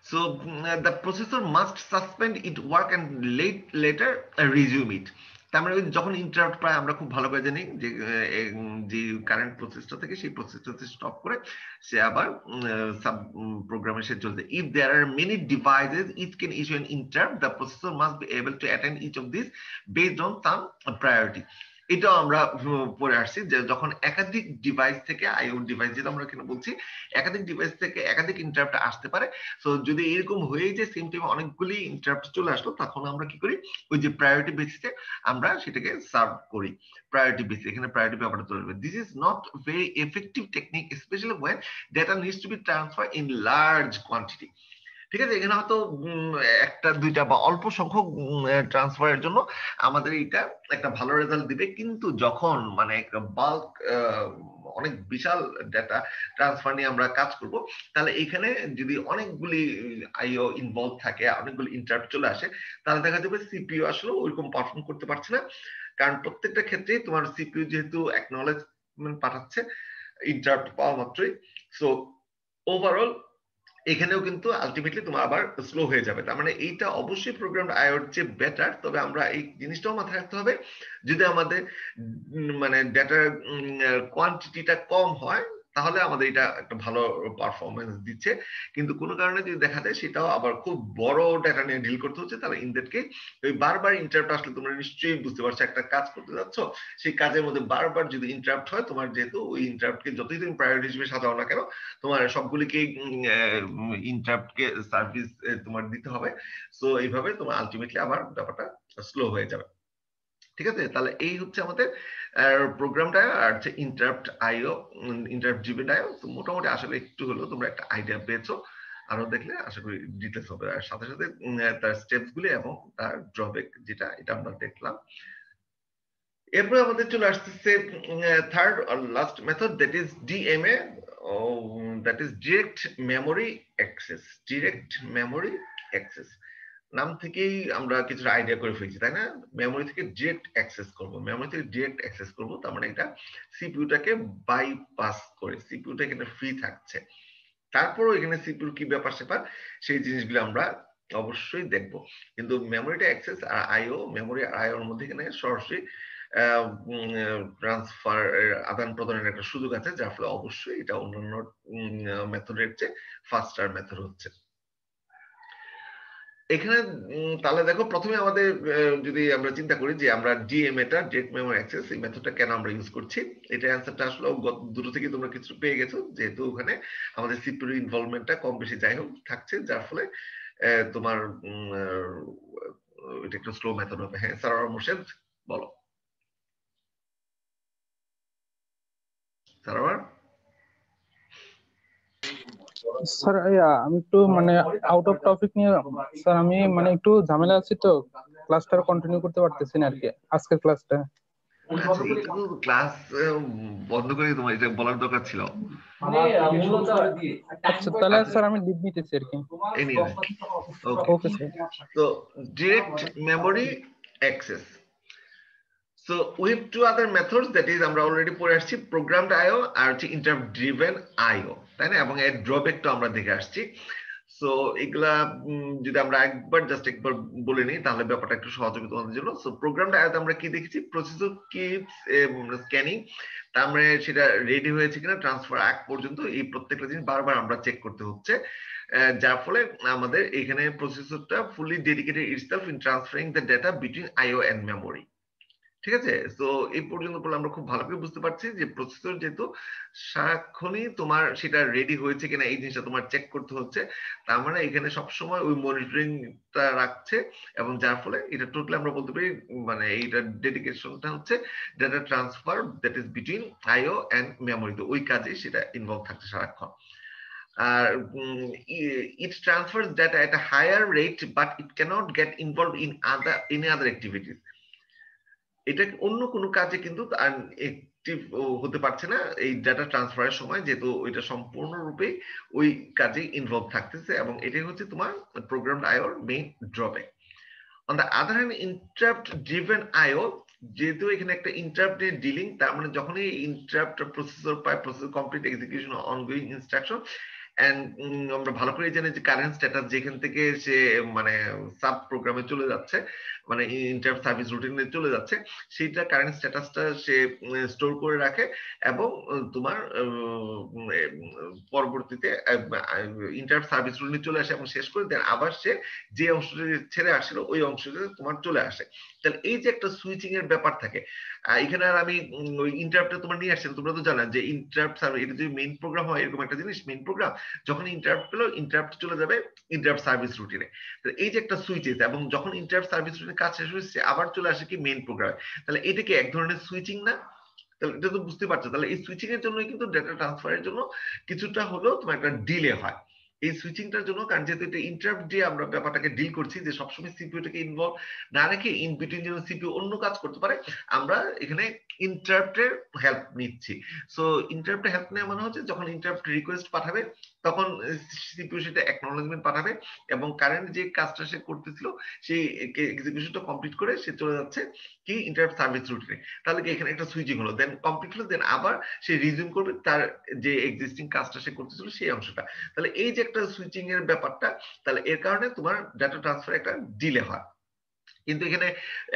so the processor must suspend its work and later resume it. তার মানে যখন ইন্টারাপ্ট পায় আমরা খুব ভালো করে জানি যে যে কারেন্ট প্রসেসটা থেকে সেই প্রসেসটাতে স্টপ করে সে আবার সাব প্রোগ্রামে সে চলছে। If there are many devices each can issue an interrupt, the processor must be able to attend each of this based on some priority. এটাও আমরা পড়ে আসছি যে যখন একাধিক ডিভাইস থেকে, আইও ডিভাইস যেটা আমরা এখানে বলছি, একাধিক ডিভাইস থেকে একাধিক ইন্টারাপ্ট আসতে পারে। সো যদি এরকম হয়ে যায় সেম টাইমে অনেকগুলি ইন্টারাপ্ট চলে আসলো, তখন আমরা কি করি, ওই যে প্রায়োরিটি বেসিসে আমরা সেটাকে সার্ভ করি। প্রায়োরিটি বেসিস, এখানে প্রায়োরিটি ব্যাপারটা চলে আসবে। This is not very effective technique specially when data needs to be transfer in large quantity. ঠিক আছে, এখানে হয়তো একটা দুইটা বা অল্প সংখ্যক ট্রান্সফারের জন্য আমাদের এটা একটা ভালো রেজাল্ট দিবে, কিন্তু যখন মানে বাল্ক অনেক বিশাল ডেটা ট্রান্সফার নিয়ে আমরা কাজ করব, তাহলে এখানে যদি অনেকগুলি আইও ইনভলভ থাকে, অনেকগুলি ইন্টারাপ্ট চলে আসে, তাহলে দেখা যাবে সিপিইউ আসলে ওইরকম পারফর্ম করতে পারছে না, কারণ প্রত্যেকটা ক্ষেত্রেই তোমার সিপিইউ যেহেতু অ্যাকনলেজমেন্ট পাঠাচ্ছে ইন্টারাপ্ট পাওয়া মাত্রই। সো ওভারঅল এখানেও কিন্তু আলটিমেটলি তোমার আবার স্লো হয়ে যাবে। তার মানে এইটা অবশ্যই প্রোগ্রাম আইওর চেয়ে বেটার, তবে আমরা এই জিনিসটাও মাথায় রাখতে হবে, যদি আমাদের মানে ডেটার কোয়ান্টিটিটা কম হয় তাহলে আমাদের এটা একটা ভালো পারফরমেন্স দিচ্ছে, কিন্তু কোনো কারণে যদি দেখা যায় সেটাও আবার খুব বড় ডেটা নিয়ে ডিল করতে হচ্ছে, তাহলে ইন দ্যাট কেস ওই বারবার ইন্টারাপ্ট আসলে তোমরা নিশ্চয়ই বুঝতে পারছো, একটা কাজ করতে যাচ্ছ সেই কাজের মধ্যে বারবার যদি ইন্টারাপ্ট হয়, তোমার যেহেতু ওই ইন্টারাপ্টকে যতই তুমি প্রায়োরিটি হিসেবে সাজাও না কেন, তোমার সবগুলিকে ইন্টারাপ্টকে সার্ভিস তোমার দিতে হবে। সো এইভাবে তোমার আলটিমেটলি আবার ব্যাপারটা স্লো হয়ে যাবে। ঠিক আছে, তাহলে এই হচ্ছে আমাদের প্রোগ্রামটা আর হচ্ছে ইন্টারাপ্ট আইও, ইন্টারাপ্ট ড্রিভেন আইও। তো মোটামুটি আসলে একটু হলেও তোমরা একটা আইডিয়া পেয়েছো, আরো দেখলে আশা করি ডিটেলস হবে। আর সাথে সাথে তার স্টেপস গুলি এবং তার ড্রব্যাক যেটা, এটা আমরা দেখলাম। এরপরে আমাদের চলে আসতেছে থার্ড আর last method, that is DMA, that is direct memory access. Direct memory access নাম থেকেই আমরা কিছু আইডিয়া করে ফেলছি, তাই না? মেমোরি থেকে ডিরেক্ট অ্যাক্সেস করব, মেমোরি থেকে ডিরেক্ট অ্যাক্সেস করব, তার মানে এটা সিপিইউটাকে বাইপাস করে, সিপিইউটা এখানে ফ্রি থাকছে। তারপরও এখানে সিপিইউ কি ব্যাপার স্যাপার সেই জিনিসগুলো আমরা অবশ্যই দেখব, কিন্তু মেমোরিটা অ্যাক্সেস আর আইও, মেমোরি আর আইওর মধ্যে এখানে সরাসরি ট্রান্সফার আদান প্রদানের একটা সুযোগ আছে, যার ফলে অবশ্যই এটা অন্যান্য মেথডের চেয়ে ফাস্টার মেথড হচ্ছে। এখানে তাহলে দেখো প্রথমে আমাদের যদি আমরা চিন্তা করি যে আমরা ডিএমএ টা ডিরেক্ট মেমরি অ্যাক্সেস এই মেথডটা কেন আমরা ইউজ করছি, এটা অ্যান্সারটা আসলে দুটো থেকে তোমরা কিছু পেয়ে গেছো, যেহেতু ওখানে আমাদের সিপিইউ ইনভলভমেন্টটা কম বেশি যাই হোক থাকছে, যার ফলে তোমার এটা একটু স্লো মেথড হবে। হ্যাঁ সারোয়ার মোর্শেদ বলো। সারোয়ার স্যার আমি একটু মানে আউট অফ টপিক নিয়ে স্যার, আমি মানে একটু ঝামেলা আছি তো, ক্লাসটা কন্টিনিউ করতে পারতেছি না আর কি, আজকের ক্লাসটা। আচ্ছা একটু ক্লাস বন্ধ করে তোমার এটা বলার দরকার ছিল। আচ্ছা তাহলে স্যার আমি লিভ নিতেছি আর কি। Okay sir. So direct memory access. So we have two other methods, that is আমরা অলরেডি পড়ে আসছি প্রোগ্রামড আইও আর হচ্ছে ইন্টারাপ্ট ড্রিভেন আইও, তাই না, এবং এর ড্রব্যাকটা আমরা দেখে আসছি। সো এগুলা যদি আমরা একবার বলে নিই তাহলে ব্যাপারটা একটু সহজ হবে তোমাদের জন্য। সো প্রোগ্রামড আইওতে আমরা কি দেখেছি, প্রসেসর কিপস স্ক্যানিং, তার মানে সেটা রেডি হয়েছে কিনা ট্রান্সফার আগ পর্যন্ত এই প্রত্যেকটা জিনিস বারবার আমরা চেক করতে হচ্ছে, যার ফলে আমাদের এখানে প্রসেসরটা fully dedicated itself in transferring the data between IO and memory. ঠিক আছে, তো এই পর্যন্ত পড়লে আমরা খুব ভালো করে বুঝতে পারছি যে প্রসেসর যেহেতু সারাক্ষণই তোমার সেটা রেডি হয়েছে কিনা এই জিনিসটা তোমার চেক করতে হচ্ছে, তার মানে এখানে সবসময় ওই মনিটরিংটা রাখছে, এবং যার ফলে এটা টোটালি আমরা বলতে পারি মানে এইটার ডেডিকেশনটা হচ্ছে data transfer that is between IO and memory, তো ওই কাজে সেটা ইনভলভ থাকছে সারাক্ষণ। আর it transfers data at a higher rate but it cannot get involved in any other activities. এটা অন্য কোনো কাজে কিন্তু অ্যাক্টিভ হতে পারছে না এই ডাটা ট্রান্সফারের সময়, যেহেতু ওইটা সম্পূর্ণরূপে ওই কাজে ইনভলভ থাকতেছে, এবং এটাই হচ্ছে তোমার প্রোগ্রামড আইওর main drawback. On the other hand interrupt driven IO, যেহেতু এখানে একটা ইন্টারাপ্ট নিয়ে ডিলিং, তার মানে যখনই ইন্টারাপ্ট প্রসেসর পায়, processor complete execution ongoing instruction and আমরা ভালো করে জানি যে কারেন্ট স্ট্যাটাস যেখান থেকে সে মানে সাব প্রোগ্রামে চলে যাচ্ছে, মানে ইন্টারাপ্ট সার্ভিস রুটিনে চলে যাচ্ছে, সেইটা কারেন্ট স্ট্যাটাসটা সে স্টোর করে রাখে, এবং তোমার পরবর্তীতে ইন্টারাপ্ট সার্ভিস রুটিনে চলে আসে এবং শেষ করে দেন আবার সে যে অংশটা ছেড়ে আসছিল ওই অংশটা তোমার চলে আসে। তাহলে এই যে একটা সুইচিং এর ব্যাপার থাকে এখানে, আর আমি ওই ইন্টারাপ্টে তোমার নিয়ে আসছেন, তোমরা তো জানো যে ইন্টারাপ্ট সার্ভিস এটা যদি মেইন প্রোগ্রাম হয়, এরকম একটা জিনিস মেইন প্রোগ্রাম, যখন ইন্টারাপ্ট পেলো ইন্টারাপ্ট চলে যাবে ইন্টারাপ্ট সার্ভিস রুটিনে। এই যে একটা সুইচ আছে, এবং যখন ইন্টারাপ্ট সার্ভিস রুটিনে কাজ শেষ হয়েছে আবার চলে আসে কি মেইন প্রোগ্রামে, তাহলে এটা কি এক ধরনের সুইচিং না? তাহলে এটা তো বুঝতে পারছো, তাহলে এই সুইচিং এর জন্য কিন্তু ডেটা ট্রান্সফারের জন্য কিছুটা হলেও তোমার একটা ডিলে হয় এই সুইচিংটার জন্য, কারণ যেহেতু এটা ইন্টারাপ্ট দিয়ে আমরা ব্যাপারটাকে ডিল করছি, যে সবসময় সিপিইউটাকে ইনভলভ না রেখে ইন বিটুইন যেন সিপিইউ অন্য কাজ করতে পারে, আমরা এখানে ইন্টারাপ্টের হেল্প নিচ্ছি। সো ইন্টারাপ্টের হেল্প নেওয়া মানে হচ্ছে যখন ইন্টারাপ্ট রিকোয়েস্ট পাঠাবে তখন সিপিইউ সেটা অ্যাকনলেজমেন্ট পাঠাবে, এবং কারেন্ট যে কাজটা সে করতেছিল সেই এক্সিকিউশনটা কমপ্লিট করে সে চলে যাচ্ছে কি ইন্টারাপ্ট সার্ভিস রুটিনে। তাহলে কি এখানে একটা সুইচিং হলো, দেন কমপ্লিট হলো, দেন আবার সে রিজিউম করবে তার যে এক্সিস্টিং কাজটা সে করতেছিল সেই অংশটা। তাহলে এই যে একটা সুইচিং এর ব্যাপারটা, তাহলে এর কারণে তোমার ডাটা ট্রান্সফার একটা ডিলে হয়। কিন্তু এখানে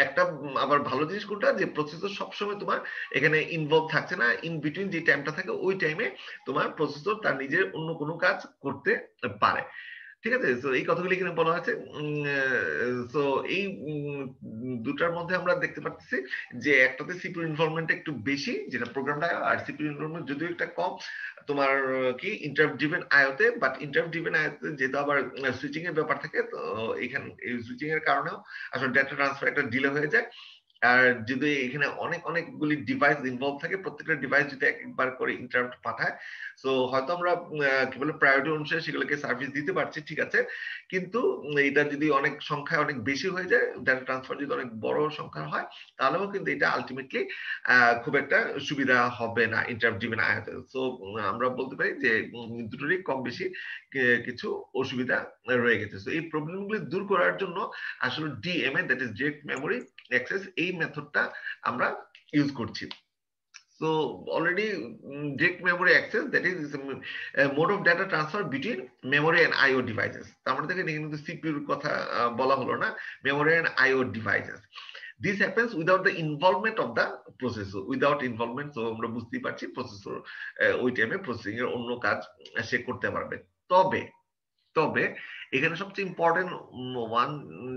একটা আবার ভালো জিনিস কোনটা, যে প্রসেসর সবসময় তোমার এখানে ইনভলভ থাকছে না, ইন বিটুইন যে টাইমটা থাকে ওই টাইমে তোমার প্রসেসর তার নিজের অন্য কোনো কাজ করতে পারে। ঠিক আছে, তো এই কথাগুলি এখানে বলা হয়েছে। তো এই দুটার মধ্যে আমরা দেখতে পাচ্ছি যে একটাতে সিপিইউ ইনভলভমেন্ট একটু বেশি, যেটা প্রোগ্রামটা, আর সিপিইউ ইনভলভমেন্ট যদিও একটা কম তোমার কি ইন্টারাপ্ট ড্রিভেন আইওতে, বাট ইন্টারাপ্ট ড্রিভেন আইওতে যেহেতু আবার সুইচিং এর ব্যাপার থাকে, তো এখানে এই সুইচিং এর কারণেও আসলে ডেটা ট্রান্সফার একটা ডিলে হয়ে যায়। আর যদি এখানে অনেকগুলি ডিভাইস ইনভলভ থাকে, প্রত্যেকটা ডিভাইস যদি একবার করে ইন্টারাপ্ট পাঠায়, সো হয়তো আমরা কি বলে প্রায়োরিটি অনুসারে সেগুলোকে সার্ভিস দিতে পারছি, ঠিক আছে, কিন্তু এটা যদি অনেক সংখ্যায় অনেক বেশি হয়ে যায়, ডাটা ট্রান্সফার যদি অনেক বড় সংখ্যা হয়, তাহলেও কিন্তু এটা আলটিমেটলি খুব একটা সুবিধা হবে না ইন্টারাপ্ট ড্রিভেন আইওতে। সো আমরা বলতে পারি যে দুটোরই কম বেশি কিছু অসুবিধা রয়ে গেছে। সো এই প্রবলেমগুলি দূর করার জন্য আসলে DMA, that is direct memory access, এই মেথডটা আমরা ইউজ করছি। So already direct memory access, that is a mode of data transfer between memory and IO devices. তার মানে দেখেন এখানে কিন্তু সিপিইউর কথা বলা হলো না, memory and IO devices. This happens without the involvement of the processor, without involvement, so আমরা বুঝতেই পারছি প্রসেসর ওই টাইমে প্রসেসিং এর অন্য কাজ সে করতে পারবে। তবে তবে এখানে সবচেয়ে ইম্পর্টেন্ট ওয়ান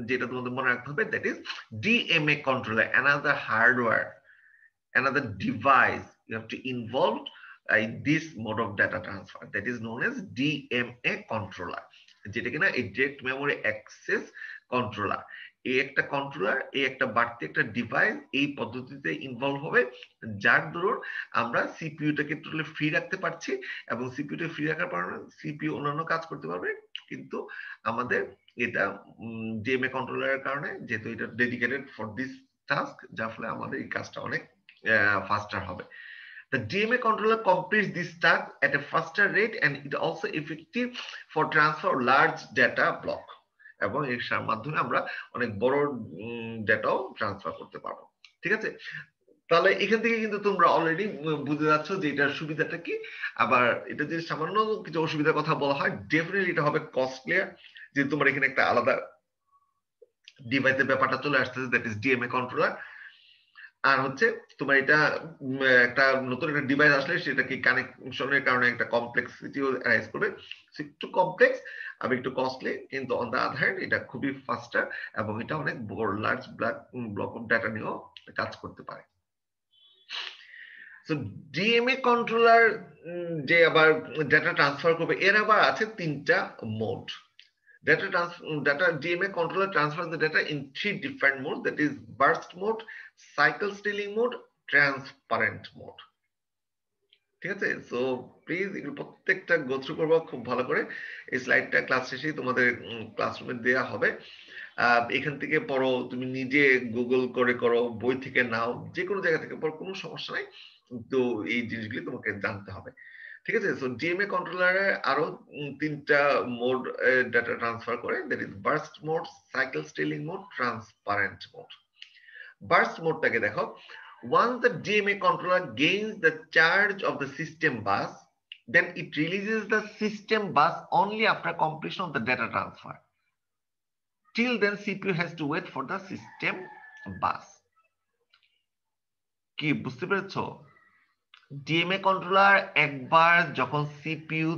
যেটা তোমাদের মনে রাখতে হবে, that is DMA controller, another hardware, another device you have to involve in this mode of data transfer, that is known as DMA controller, যেটা কিনা এই direct memory access controller। এই একটা কন্ট্রোলার, এই একটা বাড়তি একটা ডিভাইস এই পদ্ধতিতে ইনভলভ হবে, যার দরুন আমরা সিপিইউটাকে টোটালি ফ্রি রাখতে পারছি, এবং সিপিইউটা ফ্রি রাখার কারণে সিপিইউ অন্যান্য কাজ করতে পারবে, কিন্তু আমাদের এটা ডিএমএ কন্ট্রোলারের কারণে, যেহেতু এটা ডেডিকেটেড ফর দিস টাস্ক, যার ফলে আমাদের এই কাজটা অনেক faster হবে। The DMA controller completes this task at a faster rate and it also effective for transfer large data block, এবং এর মাধ্যমে আমরা অনেক বড় ডেটাও ট্রান্সফার করতে পারবো। ঠিক আছে, তাহলে এখান থেকে কিন্তু তোমরা অলরেডি বুঝে যাচ্ছ যে এটার সুবিধাটা কি। আবার এটা যে সামান্য কিছু অসুবিধার কথা বলা হয়, ডেফিনেটলি এটা হবে কস্টলিয়ার, যে তোমার এখানে একটা আলাদা ডিভাইসের ব্যাপারটা চলে আসতেছে, দ্যাট ইজ ডিএমএ কন্ট্রোলার। আর হচ্ছে তোমার এটা একটা নতুন একটা ডিভাইস আসলে সেটাকে কানেকশনের কারণে একটা কমপ্লেক্সিটি রাইজ করবে, একটু কমপ্লেক্স আর একটু কস্টলি, কিন্তু অন দা আদার হ্যান্ড এটা খুবই ফাস্টার, এবং এটা অনেক বড় লার্জ ব্লক অফ ডাটা নিয়েও কাজ করতে পারে। সো ডিএমএ কন্ট্রোলার যে আবার ডাটা ট্রান্সফার করবে, এর আবার আছে তিনটা mode. Data DMA controller transfers the data in 3 different modes, that is burst mode, cycle stealing mode, transparent mode। ঠিক আছে, সো প্লিজ এগুলো প্রত্যেকটা গো থ্রু করবো খুব ভালো করে। এই স্লাইডটা ক্লাস শেষেই তোমাদের ক্লাসরুমে দেওয়া হবে, এখান থেকে পড়ো, তুমি নিজে গুগল করে করো, বই থেকে নাও, যে কোনো জায়গা থেকে পড়ো, কোনো সমস্যা নাই, তো এই জিনিসগুলি তোমাকে জানতে হবে। ঠিক আছে, সো ডিএমএ কন্ট্রোলারে আরো তিনটা মোড ডাটা ট্রান্সফার করে, that is burst mode, cycle stealing mode, transparent mode. Burst মোডটাকে দেখো, once the DMA controller gains the charge of the system bus, then it releases the system bus only after completion of the data transfer. Till then CPU has to wait for the system bus। কি বুঝতে পেরেছো? DMA controller একবার যখন CPU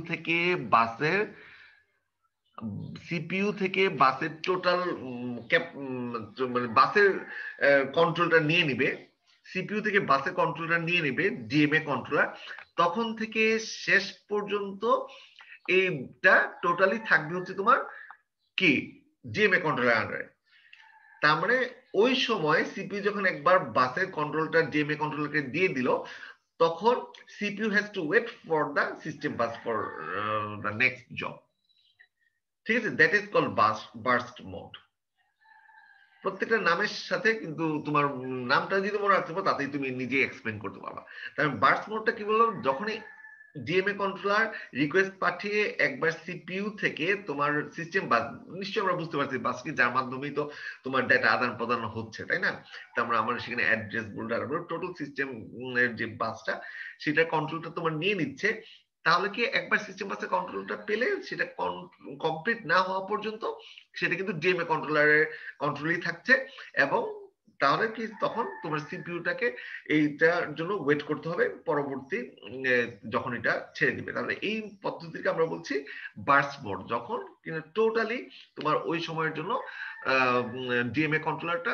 থেকে বাসের total মানে বাসের কন্ট্রোলটা নিয়ে নিবে, সিপিইউ থেকে বাসের কন্ট্রোলটা নিয়ে নিবে ডিএমএ কন্ট্রোলার, তখন থেকে শেষ পর্যন্ত এইটা টোটালি থাকবে হচ্ছে তোমার কি ডিএমএ কন্ট্রোলার আন্ডারে। তার মানে ওই সময় সিপিইউ যখন একবার বাসের কন্ট্রোলটা ডিএমএ কন্ট্রোলারকে দিয়ে দিল, তখন CPU has to wait for the system bus for the next job। ঠিক আছে, that is called burst mode। প্রত্যেকটা নামের সাথে কিন্তু তোমার নামটা যদি মনে রাখতে পারো, তাতেই তুমি নিজে এক্সপ্লেন করতে পারবা। তাহলে বার্স্ট মোডটা কি বললাম, যখনই ডিএমএ কন্ট্রোলার রিকোয়েস্ট পাঠিয়ে একবার সিপিইউ থেকে তোমার সিস্টেম বাস, নিশ্চয়ই আমরা বুঝতে পারছি বাস কি, যার মাধ্যমেই তো তোমার ডেটা আদান প্রদান হচ্ছে, তাই না? তারপরে আমরা সেখানে অ্যাড্রেস বলতে টোটাল সিস্টেম এর যে বাসটা, সেটা কন্ট্রোলটা তোমার নিয়ে নিচ্ছে। তাহলে কি একবার সিস্টেম বাসের কন্ট্রোলটা পেলে সেটা কমপ্লিট না হওয়া পর্যন্ত সেটা কিন্তু ডিএমএ কন্ট্রোলারের কন্ট্রোলেই থাকছে, এবং তাহলে কি তখন তোমার সিপিইউটাকে এইটার জন্য ওয়েট করতে হবে পরবর্তী যখন এটা ছেড়ে দিবে। তাহলে এই পদ্ধতিকে আমরা বলছি বার্স্ট মোড, যখন কিনা টোটালি তোমার ওই সময়ের জন্য ডিএমএ কন্ট্রোলারটা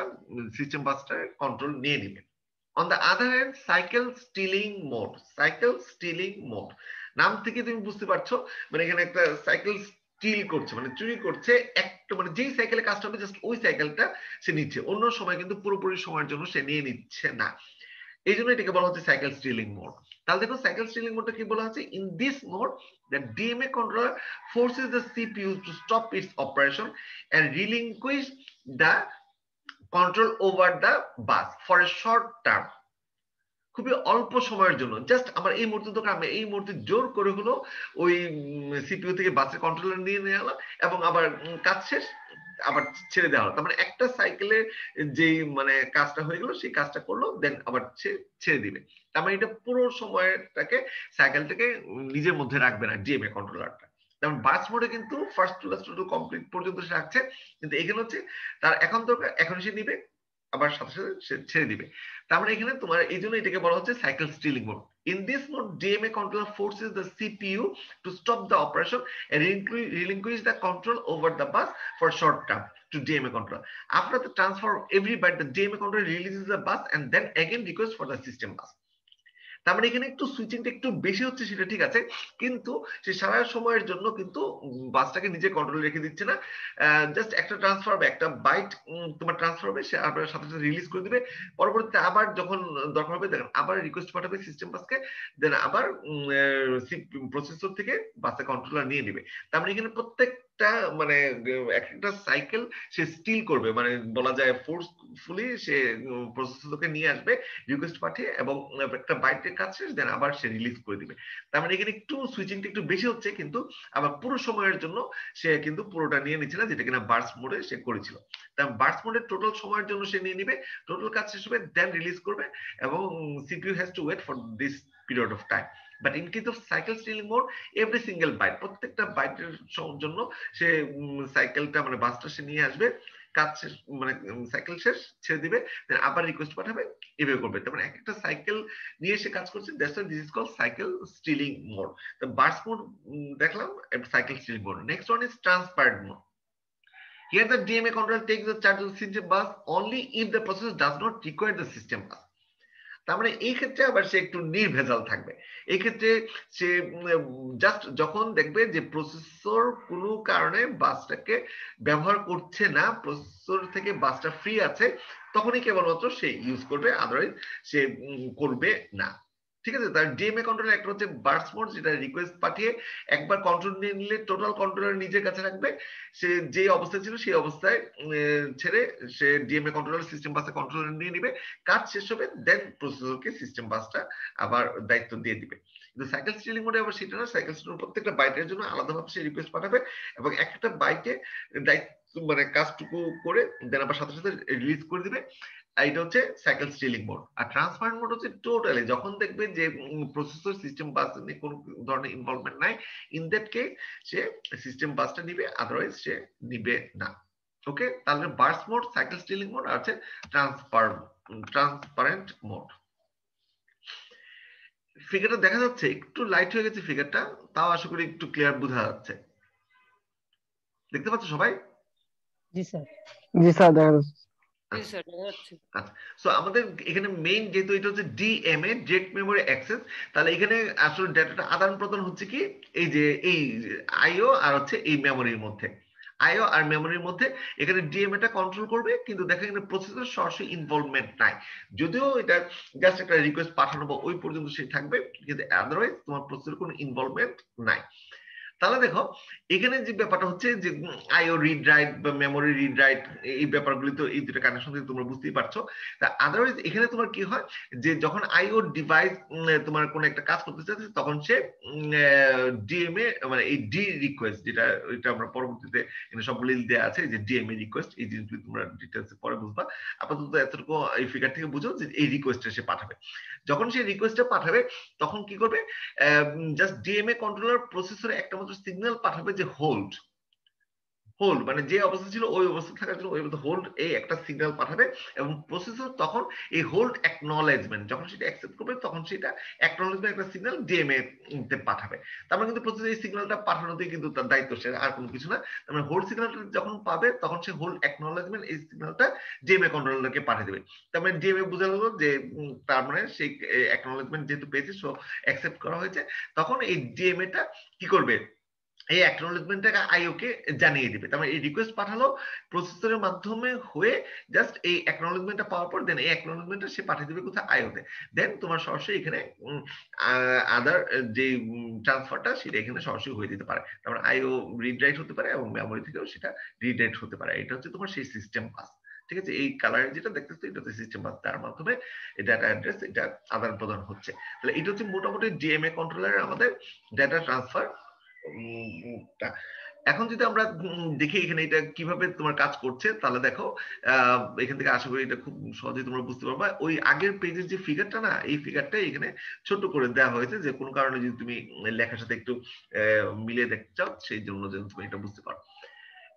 সিস্টেম বাসটার কন্ট্রোল নিয়ে নিবে। On the other hand cycle stealing mode, cycle stealing mode নাম থেকে তুমি বুঝতে পারছো, মানে এখানে একটা সাইকেল স্টিল করছে, মানে চুরি করছে একটা, মানে যেই সাইকেলে কাজটা হবে জাস্ট ওই সাইকেলটা সে নিচ্ছে, অন্য সময় কিন্তু পুরোপুরি সময়ের জন্য সে নিয়ে নিচ্ছে না। এই জন্য এটাকে বলা হচ্ছে সাইকেল স্টিলিং মোড। তাহলে দেখো সাইকেল স্টিলিং মোডটা কি বলা হচ্ছে, in this mode the DMA controller forces the CPU to stop its operation and relinquish the control over the bus for a short term। খুবই অল্প সময়ের জন্য, জাস্ট আমার এই মুহূর্তে তো আমি এই মুহূর্তে জোর করে হলো ওই সিপিইউ থেকে বাসের কন্ট্রোলার নিয়ে নিয়ে এলাম, এবং আবার কাজ শেষ আবার ছেড়ে দেওয়া হলো। তার মানে একটা সাইকেলে যেই মানে কাজটা হয়ে গেল সেই কাজটা করলো, দেন আবার ছেড়ে দিবে। তার মানে এটা পুরো সময়টাকে সাইকেলটাকে নিজের মধ্যে রাখবে না ডিএমএ কন্ট্রোলারটা। যেমন বাস মোডে কিন্তু first to last to complete পর্যন্ত সে রাখছে, কিন্তু এখানে হচ্ছে তার এখন দরকার, এখন সে নিবে, আবার সাথে সাথে সে ছেড়ে দিবে। তার মানে এখানে তোমার এই জন্য এটাকে বলা হচ্ছে cycle stealing mode. In this mode, DMA controller forces the CPU to stop the operation and relinquish the control over the bus for short term to DMA controller. After the transfer of every byte, the DMA controller releases the bus and then again requests for the system bus. তার মানে এখানে একটু সুইচিংটা একটু বেশি হচ্ছে, সেটা ঠিক আছে, কিন্তু সে সারা সময়ের জন্য কিন্তু বাসটাকে নিজে কন্ট্রোলে রেখে দিচ্ছে না। জাস্ট একটা ট্রান্সফার হবে, একটা বাইট তোমার ট্রান্সফার হবে, সে আবার সাথে সাথে রিলিজ করে দিবে। পরবর্তীতে আবার যখন দরকার হবে দেখেন আবার রিকোয়েস্ট পাঠাবে সিস্টেম বাসকে, দেন আবার প্রসেসর থেকে বাসে কন্ট্রোলার নিয়ে নেবে। তার মানে এখানে প্রত্যেকটা মানে একটা সাইকেল সে স্টিল করবে, মানে বলা যায় ফোর্সফুলি সে প্রসেসরকে নিয়ে আসবে রিকোয়েস্ট পাঠিয়ে, এবং একটা বাইটের কাজ শেষ, দেন আবার সে রিলিজ করে দিবে। তার মানে এখানে একটু সুইচিংটা একটু বেশি হচ্ছে, কিন্তু আবার পুরো সময়ের জন্য সে কিন্তু পুরোটা নিয়ে নিচ্ছে না, যেটা কিনা বার্স্ট মোডে সে করেছিল। তার বার্স্ট মোডে টোটাল সময়ের জন্য সে নিয়ে নিবে, টোটাল কাজ শেষ হবে, দেন রিলিজ করবে, এবং CPU has to wait for this period of time. But in case of cycle stealing mode, every single byte, প্রত্যেকটা বাইটের জন্য সে সাইকেলটা মানে বাসটা সে নিয়ে আসবে, কাজ শেষ মানে সাইকেল শেষ, ছেড়ে দিবে, দেন আবার রিকোয়েস্ট পাঠাবে, এভাবে করবে। তার মানে একটা সাইকেল নিয়ে এসে কাজ করছে, that's why this is called cycle stealing mode. তো বার্স্ট মোড দেখলাম, cycle stealing mode. Next one is transparent mode. Here the DMA controller takes the charge of the system bus only if the process does not require the system bus. তার মানে এই ক্ষেত্রে আবার সে একটু নির্ভেজাল থাকবে। এই ক্ষেত্রে সে জাস্ট যখন দেখবে যে প্রসেসর কোনো কারণে বাসটাকে ব্যবহার করছে না, প্রসেসর থেকে বাসটা ফ্রি আছে, তখনই কেবলমাত্র সে ইউজ করবে, আদারওয়াইজ সে করবে না। ঠিক আছে। তার ডিএমএ কন্ট্রোলার একটা হচ্ছে বার্স্ট মোড, যেটা রিকোয়েস্ট পাঠিয়ে একবার কন্ট্রোল নিয়ে নিলে টোটাল কন্ট্রোলার নিজের কাছে রাখবে, সে যে অবস্থায় ছিল সেই অবস্থায় ছেড়ে সে ডিএমএ কন্ট্রোলার সিস্টেম বাসে কন্ট্রোলার নিয়ে নিবে, কাজ শেষ হবে, দেন প্রসেসরকে সিস্টেম বাসটা আবার দায়িত্ব দিয়ে দিবে। কিন্তু সাইকেল স্টিলিং মোডে আবার সেটা না, সাইকেল স্টিলিং প্রত্যেকটা বাইটের জন্য আলাদাভাবে সে রিকোয়েস্ট পাঠাবে, এবং একটা বাইটে দায়িত্ব মানে কাজটুকু করে দেন আবার সাথে সাথে রিলিজ করে দিবে। এটা হচ্ছে সাইকেল স্টিলিং মোড। আর ট্রান্সপারেন্ট মোড হচ্ছে টোটালি যখন দেখবে যে প্রসেসর সিস্টেম বাস নিয়ে কোনো ধরনের ইনভলভমেন্ট নাই, ইন দ্যাট কেস সে সিস্টেম বাসটা নিবে, আদারওয়াইজ সে নিবে না। ওকে, তাহলে burst mode, cycle stealing mode, আর হচ্ছে ট্রান্সপারেন্ট মোড। ফিগারটা দেখা যাচ্ছে, একটু লাইট হয়ে গেছে ফিগারটা, তাও আশা করি একটু ক্লিয়ার বোঝা যাচ্ছে। দেখতে পাচ্ছ সবাই? জি স্যার। জি স্যার, দেখা যাচ্ছে। সো আমাদের এখানে মেইন যেহেতু এটা হচ্ছে ডিএমএ, ডিরেক্ট মেমোরি অ্যাক্সেস, তাহলে এখানে আসলে ডাটাটা আদান প্রদান হচ্ছে কি এই যে এই আইও আর হচ্ছে এই মেমোরির মধ্যে, আইও আর মেমোরির মধ্যে এখানে ডিএমএ টা কন্ট্রোল করবে, কিন্তু দেখা এখানে প্রসেসর সরাসরি ইনভলভমেন্ট নাই, যদিও এটা জাস্ট একটা রিকোয়েস্ট পাঠানো বা ওই পর্যন্ত সে থাকবে, কিন্তু আদারওয়াইজ তোমার প্রসেসর কোনো ইনভলভমেন্ট নাই। তাহলে দেখো এখানে যে ব্যাপারটা হচ্ছে যে আইও রিড রাইট বা মেমোরি রিড রাইট, এই ব্যাপারগুলি তো এই দুটো কানেকশন থেকে তোমরা বুঝতেই পারছো। তা আদারওয়াইজ এখানে তোমার কি হয় যে যখন আইও ডিভাইস তোমার কোন একটা কাজ করতে চাচ্ছে, তখন সে ডিএমএ মানে এই ডি রিকোয়েস্ট, যেটা এটা আমরা পরবর্তীতে এখানে সবগুলি দেওয়া আছে যে ডিএমএ রিকোয়েস্ট, এই জিনিসগুলি তোমরা ডিটেলসে পরে বুঝবা। আপাতত এতটুকু এই ফিগার থেকে বুঝো যে এই রিকোয়েস্টটা সে পাঠাবে। যখন সে রিকোয়েস্টটা পাঠাবে তখন কি করবে, জাস্ট ডিএমএ কন্ট্রোলার প্রসেসরে একটা মাত্র সিগন্যাল পাঠাবে যে হোল্ড, হোল্ড মানে যে অবস্থা ছিল ওই অবস্থা থাকার জন্য ওই হোল্ড, এই একটা সিগন্যাল পাঠাবে, এবং প্রসেসর তখন এই হোল্ড অ্যাকনলেজমেন্ট যখন সেটা অ্যাকসেপ্ট করবে, তখন সেটা অ্যাকনলেজমেন্ট একটা সিগন্যাল ডিএমএ তে পাঠাবে। তার মানে কিন্তু প্রসেসর এই সিগন্যালটা পাঠানোতেই কিন্তু তার দায়িত্ব, সে আর কোনো কিছু না। তার মানে হোল্ড সিগন্যালটা যখন পাবে তখন সে হোল্ড অ্যাকনলেজমেন্ট এই সিগন্যালটা ডিএমএ কন্ট্রোলারকে পাঠিয়ে দেবে। তার মানে ডিএমএ বোঝা গেল যে তার মানে সেই অ্যাকনলেজমেন্ট যেহেতু পেয়েছে, সো অ্যাকসেপ্ট করা হয়েছে, তখন এই ডিএমএ টা কি করবে, এই অ্যাকনলেজমেন্টটাকে আইও কে জানিয়ে দিবে। তার মানে এই রিকোয়েস্ট পাঠালো প্রসেসরের মাধ্যমে হয়ে, জাস্ট এই অ্যাকনলেজমেন্টটা পাওয়ার পর দেন এই অ্যাকনলেজমেন্টটা সে পাঠিয়ে দিবে কোথায়, আইওতে, দেন তোমার সরাসরি এখানে আদার যে ট্রান্সফারটা সেটা এখানে সরাসরি হয়ে যেতে পারে। তার মানে আইও রিড রাইট হতে পারে এবং মেমোরি থেকেও সেটা রিড রাইট হতে পারে। এটা হচ্ছে তোমার সেই সিস্টেম বাস। ঠিক আছে, এই কালারে যেটা দেখতেছো এটা হচ্ছে সিস্টেম বাস, তার মাধ্যমে ডাটা অ্যাড্রেস এটা আদান প্রদান হচ্ছে। তাহলে এটা হচ্ছে মোটামুটি ডিএমএ কন্ট্রোলারের আমাদের ডাটা ট্রান্সফার। এখন যদি আমরা দেখি এখানে এটা কিভাবে তোমার কাজ করছে, তাহলে দেখো এখান থেকে আশা করি এটা খুব সহজেই তোমরা বুঝতে পারবা। ওই আগের পেজের যে ফিগারটা না, এই ফিগারটা এখানে ছোট করে দেওয়া হয়েছে, যে কোনো কারণে যদি তুমি লেখার সাথে একটু মিলিয়ে দেখতে চাও, সেই জন্য যেন তুমি এটা বুঝতে পারো।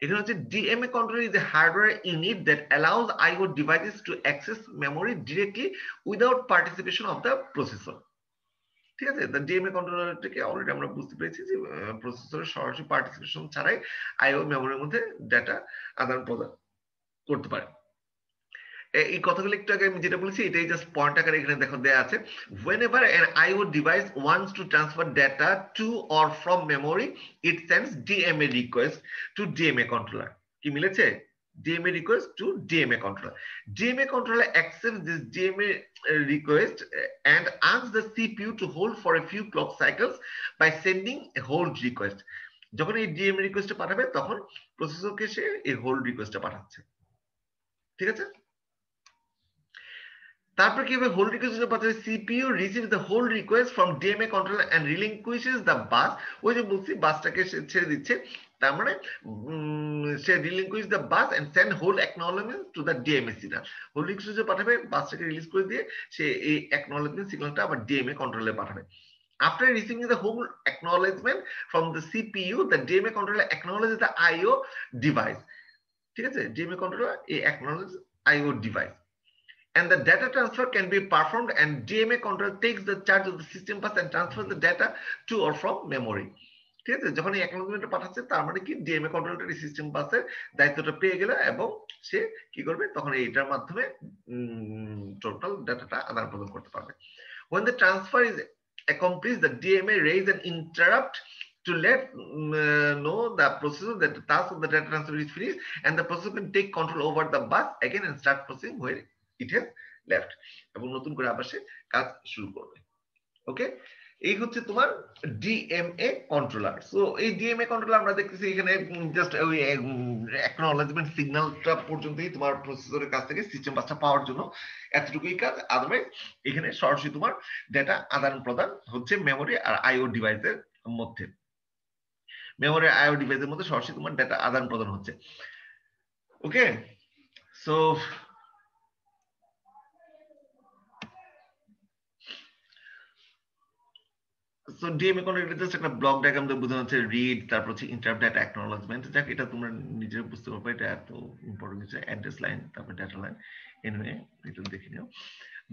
এখানে হচ্ছে DMA controller is a hardware unit that allows IO devices to access memory directly without participation of the processor. ঠিক আছে, the DMA কন্ট্রোলারটাকে অলরেডি আমরা বুঝতে পেরেছি যে প্রসেসরের সরাসরি পার্টিসিপেশন ছাড়াই আইও মেমোরির মধ্যে ডেটা আদান প্রদান করতে পারে। এই কথাগুলো একটু আগে আমি যেটা বলেছি এটাই জাস্ট পয়েন্ট আকারে এখানে দেখো দেয়া আছে। whenever an IO device wants to transfer data to or from memory it sends DMA request to DMA controller। কি মিলেছে? DMA request to DMA controller. DMA controller accepts this DMA request and asks the CPU to hold for a few clock cycles by sending a hold request। যখন এই DMA রিকোয়েস্টটা পাঠাবে তখন প্রসেসরকে সে এই hold রিকোয়েস্টটা পাঠাচ্ছে। ঠিক আছে, তারপর কি হবে, হোল্ড রিকোয়েস্ট পাঠাবে, CPU receives the hold request from DMA controller and relinquishes the bus। ওই যে বলছি বাসটাকে সে ছেড়ে দিচ্ছে, তার মানে সে relinquish the bus and send hold acknowledgement to the DMA signal। Hold request পাঠাবে, বাসটাকে রিলিজ করে দিয়ে সে এই acknowledgement সিগন্যালটা আবার DMA কন্ট্রোলারে পাঠাবে। After receiving the whole acknowledgement from the CPU, the DMA controller acknowledges the IO device। ঠিক আছে, DMA controller acknowledges IO device and the data transfer can be performed and DMA controller takes the charge of the system bus and transfers the data to or from memory। ঠিক আছে, যখন এই অ্যাকনলেজমেন্টটা পাঠাচ্ছে তার মানে কি DMA কন্ট্রোলারটা সিস্টেম বাসের দায়িত্বটা পেয়ে গেল এবং সে কি করবে তখন এইটার মাধ্যমে টোটাল ডাটাটা আদান প্রদান করতে পারবে। when the transfer is accomplished the DMA raise an interrupt to let know the processor that the task of the data transfer is finished and the processor can take control over the bus again and start processing where it has left এবং নতুন করে আবার সে কাজ শুরু করবে। ওকে, এই হচ্ছে তোমার DMA কন্ট্রোলার। সো এই DMA কন্ট্রোলার আমরা দেখতেছি এখানে জাস্ট ওই অ্যাকনলেজমেন্ট সিগন্যালটা পর্যন্তই তোমার প্রসেসরের কাছ থেকে সিস্টেম বাসটা পাওয়ার জন্য এতটুকুই কাজ। আদারওয়াইজ এখানে সরাসরি তোমার ডেটা আদান প্রদান হচ্ছে মেমোরি আর আইও ডিভাইসের মধ্যে, মেমোরি আইও ডিভাইসের মধ্যে সরাসরি তোমার ডেটা আদান প্রদান হচ্ছে। Okay, so so DMA controller just একটা ব্লক ডায়াগ্রাম দিয়ে বোঝানো হচ্ছে রিড, তারপর হচ্ছে ইন্টারাপ্ট ডেটা অ্যাকনলেজমেন্ট। যাক এটা তোমরা নিজেরা বুঝতে পারবে, এটা এত ইম্পর্টেন্ট কিছু, অ্যাড্রেস লাইন তারপর ডেটা লাইন। এনিওয়ে এটা দেখে নিও।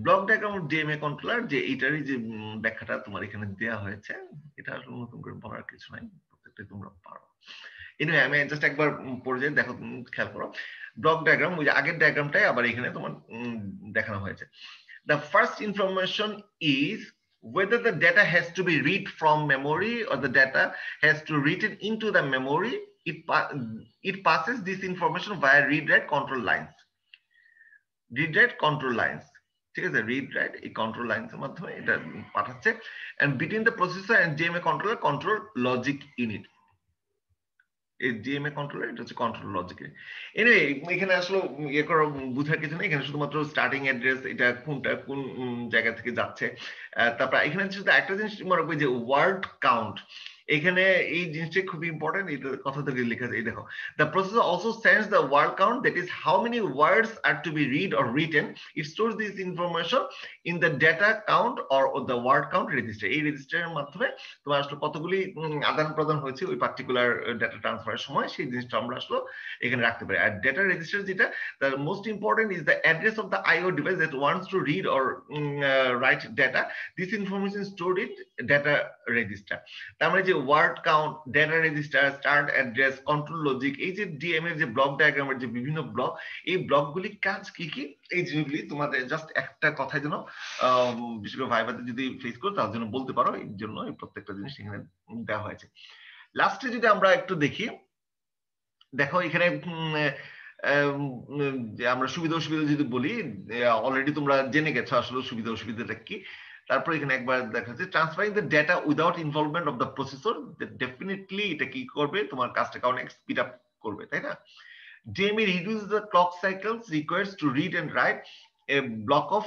Block diagram of DMA controller যে এটারই যে ব্যাখ্যাটা তোমার এখানে দেওয়া হয়েছে, এটা আসলে নতুন করে বলার কিছু নাই, প্রত্যেকটাই তোমরা পারো। এনিওয়ে আমি জাস্ট একবার পড়ে যাই, দেখো খেয়াল করো। ব্লক ডায়াগ্রাম ওই যে আগের ডায়াগ্রামটাই আবার এখানে তোমার দেখানো হয়েছে। The first information is whether the data has to be read from memory or the data has to written into the memory. It passes this information via read-write control lines. Read-write control lines, ঠিক আছে, read-write এই control lines এর মাধ্যমে এটা পাঠাচ্ছে and between the processor and DMA controller control logic unit। এই DMA controller এটা হচ্ছে কন্ট্রোল লজিক। এনিওয়ে এখানে আসলে ইয়ে করা বুঝার কিছু নেই, এখানে শুধুমাত্র স্টার্টিং অ্যাড্রেস এটা কোনটা কোন জায়গা থেকে যাচ্ছে। তারপর এখানে শুধু একটা জিনিস মনে রাখবে যে ওয়ার্ড কাউন্ট, এখানে এই জিনিসটা খুব ইম্পর্টেন্ট, এটা কথা থেকে লেখা আছে। এই দেখো, the processor also sends the word count, that is how many words are to be read or written. It stores this information in the data count or the word count register। এই রেজিস্টারের মাধ্যমে তোমার আসলে কতগুলি আদান প্রদান হয়েছে ওই পার্টিকুলার ডেটা ট্রান্সফারের সময় সেই জিনিসটা আমরা আসলে এখানে রাখতে পারি। আর ডেটা রেজিস্টার যেটা the most important is the address of the IO device that wants to read or write data. This information is stored in data register। তার মানে যে word count, data register, start address, control logic, এই যে DMA যে block ডায়াগ্রামের যে বিভিন্ন block, এই ব্লকগুলি কাজ কি কি, এই জিনিসগুলি তোমাদের জাস্ট একটা কথায় যেন বিশেষ করে ভাইভাতে যদি ফেস করো তার জন্য বলতে পারো, এই জন্য এই প্রত্যেকটা জিনিস এখানে দেওয়া হয়েছে। লাস্টে যদি আমরা একটু দেখি, দেখো এখানে যে আমরা সুবিধা অসুবিধা যদি বলি, অলরেডি তোমরা জেনে গেছো আসলে সুবিধা অসুবিধাটা কি। তারপর এখানে একবার দেখা যাচ্ছে transferring the data without involvement of the processor, definitely এটা কি করবে, তোমার কাজটাকে অনেক স্পিড আপ করবে, তাই না? DMA reduces the clock cycles required to read and write a block of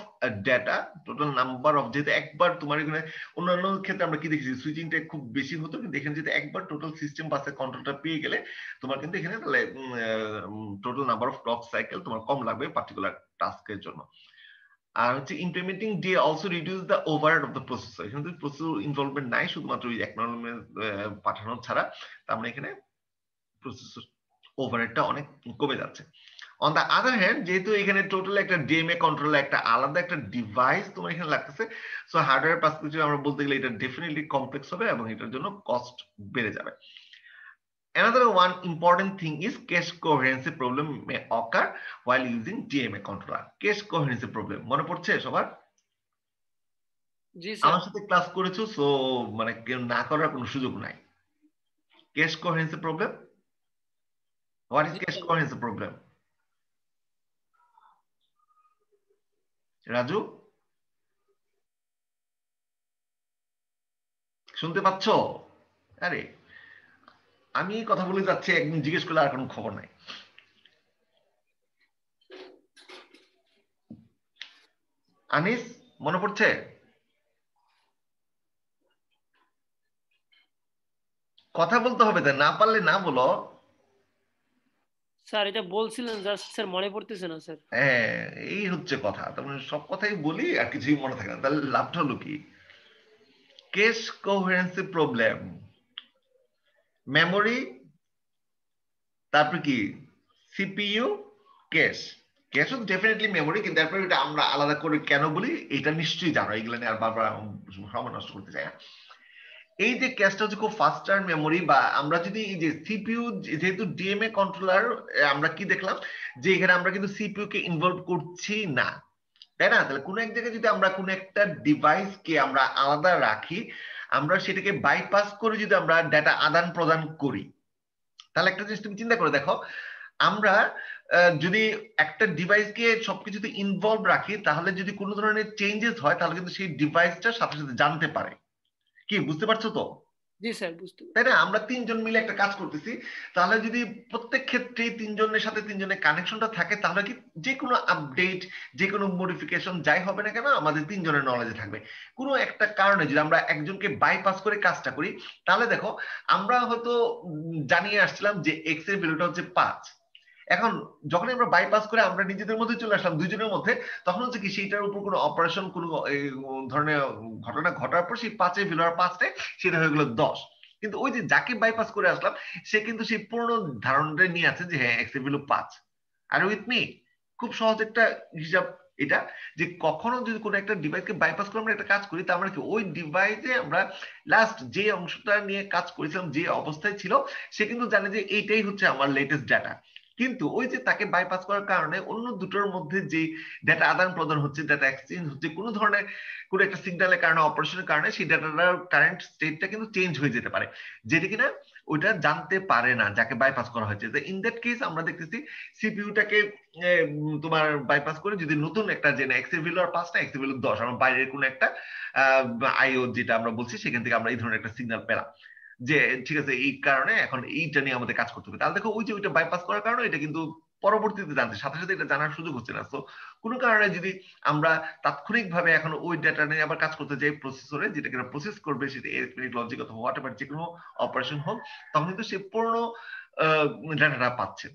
data, total number of, যেহেতু একবার তোমার এখানে অন্যান্য ক্ষেত্রে আমরা কি দেখেছি সুইচিংটা খুব বেশি হতো, কিন্তু এখানে যদি একবার টোটাল সিস্টেম বাসের কন্ট্রোলটা পেয়ে গেলে তোমার কিন্তু এখানে তাহলে total number of clock cycle তোমার কম লাগবে পার্টিকুলার টাস্কের জন্য। আর হচ্ছে implementing D also reduce the overhead of the processor, এখানে যদি প্রসেসর ইনভলভমেন্ট নাই, শুধুমাত্র ওই অ্যাকনলেজমেন্ট পাঠানো ছাড়া, তার মানে এখানে প্রসেসর ওভারহেডটা অনেক কমে যাচ্ছে। অন দ্য আদার হ্যান্ড, যেহেতু এখানে টোটাল একটা ডিএমএ কন্ট্রোলার, একটা আলাদা একটা ডিভাইস তোমার এখানে লাগতেছে, সো হার্ডওয়্যার পার্সপেক্টিভ আমরা বলতে গেলে এটা ডেফিনেটলি কমপ্লেক্স হবে এবং এটার জন্য কস্ট বেড়ে যাবে। Another one important thing is cache coherency problem may occur while using DMA controller. Cache coherency problem মনে পড়ছে সবার? জি স্যার। আমার সাথে ক্লাস করেছো, সো মানে কেউ না করার কোনো সুযোগ নাই। Cache coherency problem? What is cache coherency problem? Raju, শুনতে পাচ্ছ? আরে আমি কথা বলে যাচ্ছি, একদিন জিজ্ঞেস করলে আর কোনো খবর নাই। আনিস, মনে পড়ছে? কথা বলতে হবে, না পারলে না বলো। স্যার এটা বলছিলেন জাস্ট স্যার মনে পড়তেছে না স্যার। হ্যাঁ, এই হচ্ছে কথা। তার মানে সব কথাই বলি আর কিছুই মনে থাকে না, তাহলে লাভটা হলো কি? কেশ কোহেরেন্সি প্রবলেম, মেমোরি, তারপর কি সিপিইউ, কেশ। কেশ তো ডেফিনেটলি মেমোরি, কিন্তু তারপরে এটা আমরা আলাদা করে কেন বলি এটা নিশ্চয়ই জানো, এগুলো নিয়ে আর বারবার সময় নষ্ট করতে চাই না। এই যে ক্যাশটা হচ্ছে খুব ফাস্টার মেমোরি, বা আমরা যদি এই যে সিপিইউ, যেহেতু ডিএমএ কন্ট্রোলার, আমরা কি দেখলাম যে এখানে আমরা কিন্তু সিপিইউ কে ইনভলভ করছি না, তাই না? তাহলে কোন এক জায়গায় যদি আমরা কোন একটা ডিভাইসকে আমরা আলাদা রাখি, আমরা সেটাকে বাইপাস করে যদি আমরা ডাটা আদান প্রদান করি, তাহলে একটা জিনিস তুমি চিন্তা করে দেখো, আমরা যদি একটা ডিভাইসকে সবকিছুতে ইনভলভ রাখি, তাহলে যদি কোনো ধরনের চেঞ্জেস হয়, তাহলে কিন্তু সেই ডিভাইসটা সাথে সাথে জানতে পারে। কি বুঝতে পারছো তো? জি স্যার বুঝতে। তাই না? আমরা তিনজন মিলে একটা কাজ করতেছি, তাহলে যদি প্রত্যেক ক্ষেত্রে তিনজনের সাথে তিনজনের কানেকশনটা থাকে, তাহলে কি যে কোনো আপডেট, যে কোনো মডিফিকেশন যাই হবে না কেন আমাদের তিনজনের নলেজে থাকবে। কোনো একটা কারণে যদি আমরা একজনকে বাইপাস করে কাজটা করি, তাহলে দেখো আমরা হয়তো জানিয়ে আসছিলাম যে এক্স এর ভ্যালুটা হচ্ছে 5। এখন যখন আমরা বাইপাস করে আমরা নিজেদের মধ্যে চলে আসলাম দুইজনের মধ্যে, তখন হচ্ছে কি সেইটার উপর কোনো অপারেশন, কোনো ধরনের ঘটনা ঘটার পর সেই 5 এর ভ্যালু আর 5 সেটা হয়ে গেল 10। কিন্তু ওই যে যাকে বাইপাস করে আসলাম, সে কিন্তু সেই পুরনো ধারণাটা নিয়ে আছে যে হ্যাঁ এক্স এর ভ্যালু 5। আর উইথ মি, খুব সহজ একটা হিসাব এটা, যে কখনো যদি কোনো একটা ডিভাইসকে বাইপাস করে আমরা একটা কাজ করি, তার মানে কি ওই ডিভাইসে আমরা লাস্ট যে অংশটা নিয়ে কাজ করেছিলাম, যে অবস্থায় ছিল, সে কিন্তু জানে যে এইটাই হচ্ছে আমার লেটেস্ট ডাটা। কিন্তু ওই যে তাকে বাইপাস করার কারণে অন্য দুটোর মধ্যে যে ডাটা আদান প্রদান হচ্ছে, ডাটা এক্সচেঞ্জ হচ্ছে, কোনো ধরনের কোনো একটা সিগন্যালের কারণে, অপারেশনের কারণে সেই ডাটাটার কারেন্ট স্টেটটা কিন্তু চেঞ্জ হয়ে যেতে পারে, যেটা কিনা ওইটা জানতে পারে না যাকে বাইপাস করা হয়েছে। ইন দ্যাট কেস আমরা দেখতেছি সিপিইউটাকে তোমার বাইপাস করে যদি নতুন একটা যে এক্স এর ভ্যালু আর 5 না, এক্স এর ভ্যালু 10, আমরা বাইরের কোনো একটা আইও যেটা আমরা বলছি সেখান থেকে আমরা এই ধরনের একটা সিগন্যাল পেলাম যে ঠিক আছে এই কারণে এখন এইটা নিয়ে আমাদের কাজ করতে হবে। তাহলে দেখো ওই যে ওইটা বাইপাস করার কারণে এটা কিন্তু পরবর্তীতে জানতে সাথে সাথে এটা জানার সুযোগ হচ্ছে না। তো কোনো কারণে যদি আমরা তাৎক্ষণিকভাবে এখন ওই ডাটা নিয়ে আবার কাজ করতে যাই প্রসেসরে, যেটাকে প্রসেস করবে, সেটা এরিথমেটিক লজিক অথবা হোয়াট এভার যে কোনো অপারেশন হোক, তখন কিন্তু সে পুরনো ডাটাটা পাচ্ছে।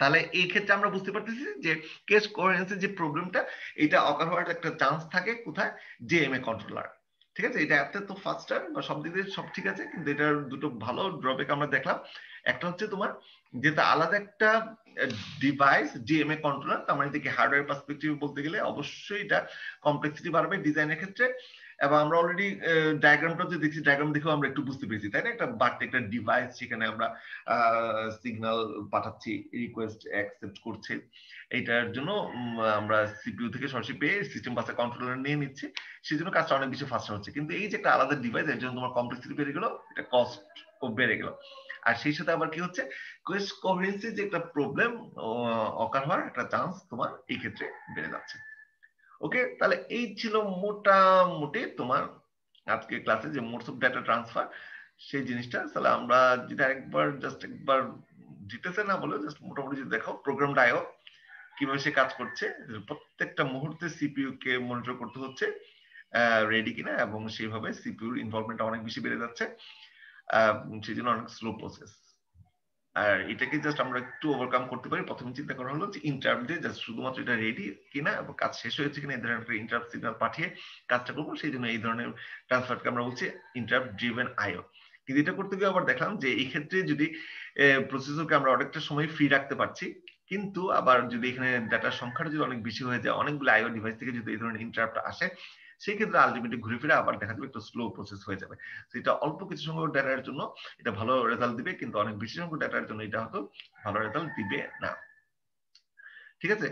তাহলে এই ক্ষেত্রে আমরা বুঝতে পারতেছি যে কেস কোহেরেন্সের যে প্রবলেমটা, এটা অকার হওয়ার একটা চান্স থাকে কোথায়, ডিএমএ কন্ট্রোলার। ঠিক আছে, এটা এত তো ফাস্টার বা সব দিক দিয়ে সব ঠিক আছে, কিন্তু এটার দুটো ভালো ড্রব্যাক আমরা দেখলাম। একটা হচ্ছে তোমার যেটা আলাদা একটা ডিভাইস ডিএমএ কন্ট্রোলার, তার মানে এদিকে হার্ডওয়্যার পার্সপেক্টিভ বলতে গেলে অবশ্যই এটা কমপ্লেক্সিটি বাড়বে ডিজাইনের ক্ষেত্রে। এবং আমরা অলরেডি ডায়াগ্রামটা যে দেখছি, ডায়াগ্রাম দেখেও আমরা একটু বুঝতে পেরেছি, তাই না? একটা বাড়তি একটা ডিভাইস, সেখানে আমরা সিগন্যাল পাঠাচ্ছি, রিকোয়েস্ট অ্যাকসেপ্ট করছে, এইটার জন্য আমরা সিপিইউ থেকে সরাসরি পেয়ে সিস্টেম বাসে কন্ট্রোলার নিয়ে নিচ্ছি, সেই জন্য কাজটা অনেক বেশি ফাস্টার হচ্ছে। কিন্তু এই যে একটা আলাদা ডিভাইস, এর জন্য তোমার কমপ্লেক্সিটি বেড়ে গেল, এটা কস্ট বেড়ে গেল। আর সেই সাথে আবার কি হচ্ছে, কোয়েস্ট কোহেরেন্সি যে একটা প্রবলেম অকার হওয়ার একটা চান্স তোমার এই ক্ষেত্রে বেড়ে যাচ্ছে। ওকে, তাহলে এই ছিল মোটামুটি তোমার আজকে ক্লাসে যে মোডস অফ ডাটা ট্রান্সফার, সেই জিনিসটা। তাহলে আমরা যেটা একবার জাস্ট একবার ডিটেলসে না বলে জাস্ট মোটামুটি যদি দেখো প্রোগ্রাম ডায়ো কিভাবে সে কাজ করছে, প্রত্যেকটা মুহূর্তে সিপিইউ কে মনিটর করতে হচ্ছে রেডি কিনা, এবং সেইভাবে সিপিইউর ইনভলভমেন্ট অনেক বেশি বেড়ে যাচ্ছে, সেই জন্য অনেক স্লো প্রসেস। আর এটাকে জাস্ট আমরা একটু ওভারকাম করতে পারি, প্রথমে চিন্তা করা হলো যে ইন্টারাপ্ট দিয়ে জাস্ট শুধুমাত্র এটা রেডি কিনা এবং কাজ শেষ হয়েছে কিনা এই ধরনের একটা ইন্টারাপ্ট সিগন্যাল পাঠিয়ে কাজটা করবো। সেই জন্য এই ধরনের ট্রান্সফারকে আমরা বলছি ইন্টারাপ্ট ড্রিভেন আইও। কিন্তু এটা করতে গিয়ে আবার দেখলাম যে এই ক্ষেত্রে যদি প্রসেসরকে আমরা অনেকটা সময় ফ্রি রাখতে পারছি, কিন্তু আবার যদি এখানে ডাটার সংখ্যাটা যদি অনেক বেশি হয়ে যায়, অনেকগুলো আইও ডিভাইস থেকে যদি এই ধরনের ইন্টারাপ্ট আসে, সেই ক্ষেত্রে আলটিমেটলি ঘুরে ফিরে আবার দেখা যাবে একটু স্লো প্রসেস হয়ে যাবে। এটা অল্প কিছু সংখ্যক ডাটার জন্য এটা ভালো রেজাল্ট দিবে, কিন্তু অনেক বেশি সংখ্যক ডাটার জন্য এটা হয়তো ভালো রেজাল্ট দিবে না। ঠিক আছে।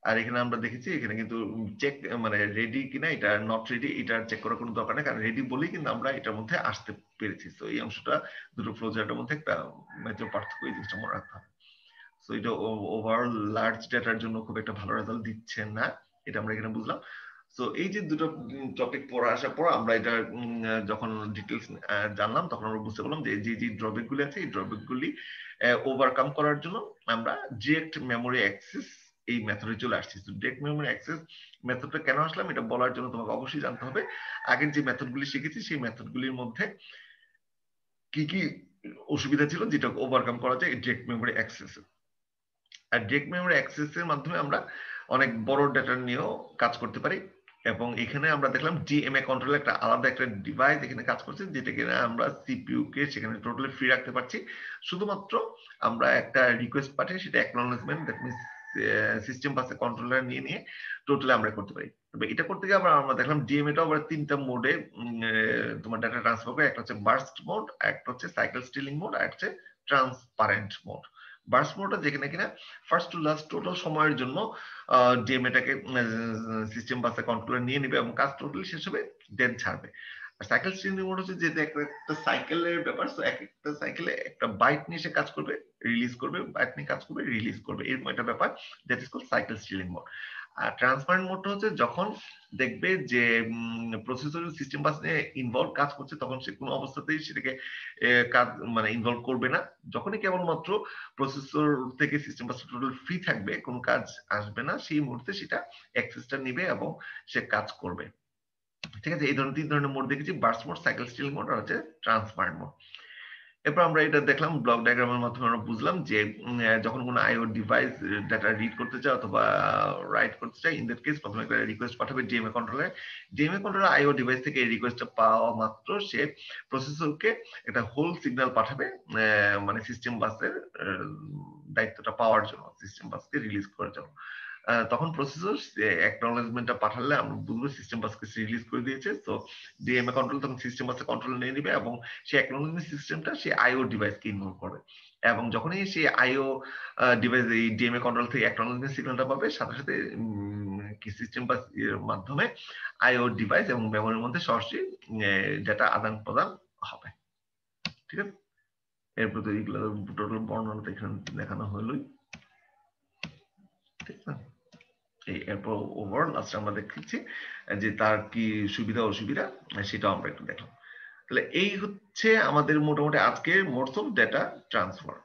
আর এখানে আমরা দেখেছি এখানে কিন্তু চেক মানে রেডি কিনা, এটা নট রেডি এটা চেক করার কোনো দরকার নেই, কারণ রেডি বলেই কিন্তু আমরা এটার মধ্যে আসতে পেরেছি। তো এই অংশটা দুটো ফ্লোচার্টের মধ্যে একটা মেজর পার্থক্য, এই জিনিসটা মনে রাখতে হবে। সো এটা ওভারঅল লার্জ ডাটার জন্য খুব একটা ভালো রেজাল্ট দিচ্ছে না, এটা আমরা এখানে বুঝলাম। তো এই যে দুটো টপিক পড়ে আসার পর আমরা এটা যখন ডিটেলস জানলাম, তখন আমরা বুঝতে পারলাম যে যে ড্রব্যাক গুলি আছে, এই ড্রব্যাক গুলি ওভারকাম করার জন্য আমরা ডিরেক্ট মেমোরি অ্যাক্সেস এই মেথডে চলে আসছি। তো ডিরেক্ট মেমোরি অ্যাক্সেস মেথডটা কেন আসলাম এটা বলার জন্য তোমাকে অবশ্যই জানতে হবে আগের যে মেথডগুলি শিখেছি সেই মেথডগুলির মধ্যে কি কি অসুবিধা ছিল যেটা ওভারকাম করা যায় ডিরেক্ট মেমোরি অ্যাক্সেস। আর ডিরেক্ট মেমোরি অ্যাক্সেসের মাধ্যমে আমরা অনেক বড় ডাটা নিয়েও কাজ করতে পারি, এবং এখানে আমরা দেখলাম ডিএমএ কন্ট্রোলার একটা আলাদা একটা ডিভাইস এখানে কাজ করছে, যেটা কিনা আমরা সিপিইউ কে সেখানে টোটালি ফ্রি রাখতে পারছি। শুধুমাত্র আমরা একটা রিকোয়েস্ট পাঠিয়ে সেটা অ্যাকনলেজমেন্ট, দ্যাট মিন্স সিস্টেম বাসে কন্ট্রোলার নিয়ে নিয়ে টোটালি আমরা করতে পারি। তবে এটা করতে গিয়ে আবার আমরা দেখলাম ডিএমএটা আবার তিনটা মোডে তোমার ডাটা ট্রান্সফার করে, একটা হচ্ছে বার্স্ট মোড, একটা হচ্ছে সাইকেল স্টিলিং মোড, আর একটা হচ্ছে ট্রান্সপারেন্ট মোড। বার্স্ট মোডটা যেখানে কিনা ফার্স্ট টু লাস্ট টোটাল সময়ের জন্য ডিএমএটাকে সিস্টেম বাসে কন্ট্রোলার নিয়ে নেবে এবং কাজ টোটালি শেষ হবে, দেন ছাড়বে। আর সাইকেল স্টিলিং মোড হচ্ছে যে একটা সাইকেলের ব্যাপার, তো এক একটা সাইকেলে একটা বাইট নিয়ে সে কাজ করবে, রিলিজ করবে, বাইট নিয়ে কাজ করবে, রিলিজ করবে, এরকম একটা ব্যাপার, that is called cycle stealing mode. আর ট্রান্সপারেন্ট মোডটা হচ্ছে যখন দেখবে যে প্রসেসর সিস্টেম বাস নিয়ে ইনভলভ কাজ করছে, তখন সে কোনো অবস্থাতেই সেটাকে কাজ মানে ইনভলভ করবে না। যখনই কেবলমাত্র প্রসেসর থেকে সিস্টেম বাস টোটাল ফ্রি থাকবে, কোনো কাজ আসবে না, সেই মুহূর্তে সেটা অ্যাক্সেসটা নিবে এবং সে কাজ করবে। ঠিক আছে, এই ধরনের তিন ধরনের মোড দেখেছি, burst mode, cycle stealing mode আর হচ্ছে ট্রান্সপারেন্ট মোড। এরপর আমরা এটা দেখলাম ব্লক ডায়াগ্রামের মাধ্যমে আমরা বুঝলাম যে যখন কোনো আইও ডিভাইস ডাটা রিড করতে চায় অথবা রাইট করতে চায়, ইন দ্যাট কেস প্রথমে একটা রিকোয়েস্ট পাঠাবে ডিএমএ কন্ট্রোলারে। ডিএমএ কন্ট্রোলার আইও ডিভাইস থেকে এই রিকোয়েস্টটা পাওয়া মাত্র সে প্রসেসরকে একটা হোল সিগন্যাল পাঠাবে, মানে সিস্টেম বাসের দায়িত্বটা পাওয়ার জন্য, সিস্টেম বাসকে রিলিজ করার জন্য। তখন প্রসেসর অ্যাকনলেজমেন্টটা পাঠালে আমরা বুঝবো সিস্টেম বাসকে রিলিজ করে দিয়েছে। তো ডিএমএ কন্ট্রোল তখন সিস্টেম বাসে কন্ট্রোল নিয়ে নিবে এবং সেই অ্যাকনলেজমেন্ট সিস্টেমটা সেই আইও ডিভাইসকে ইনভলভ করবে, এবং যখনই সেই আইও ডিভাইস এই ডিএমএ কন্ট্রোল থেকে অ্যাকনলেজমেন্ট সিগন্যালটা পাবে, সাথে সাথে কি সিস্টেম বাস এর মাধ্যমে আইও ডিভাইস এবং মেমোরির মধ্যে সরাসরি ডেটা আদান প্রদান হবে। ঠিক আছে, এরপর তো এইগুলো টোটাল বর্ণনা এখানে দেখানো হলোই। ঠিক আছে, এরপর ওভারঅল লাস্টে আমরা দেখছি যে তার কি সুবিধা অসুবিধা সেটাও আমরা একটু দেখলাম। তাহলে এই হচ্ছে আমাদের মোটামুটি আজকের মোডস অফ ডেটা ট্রান্সফার।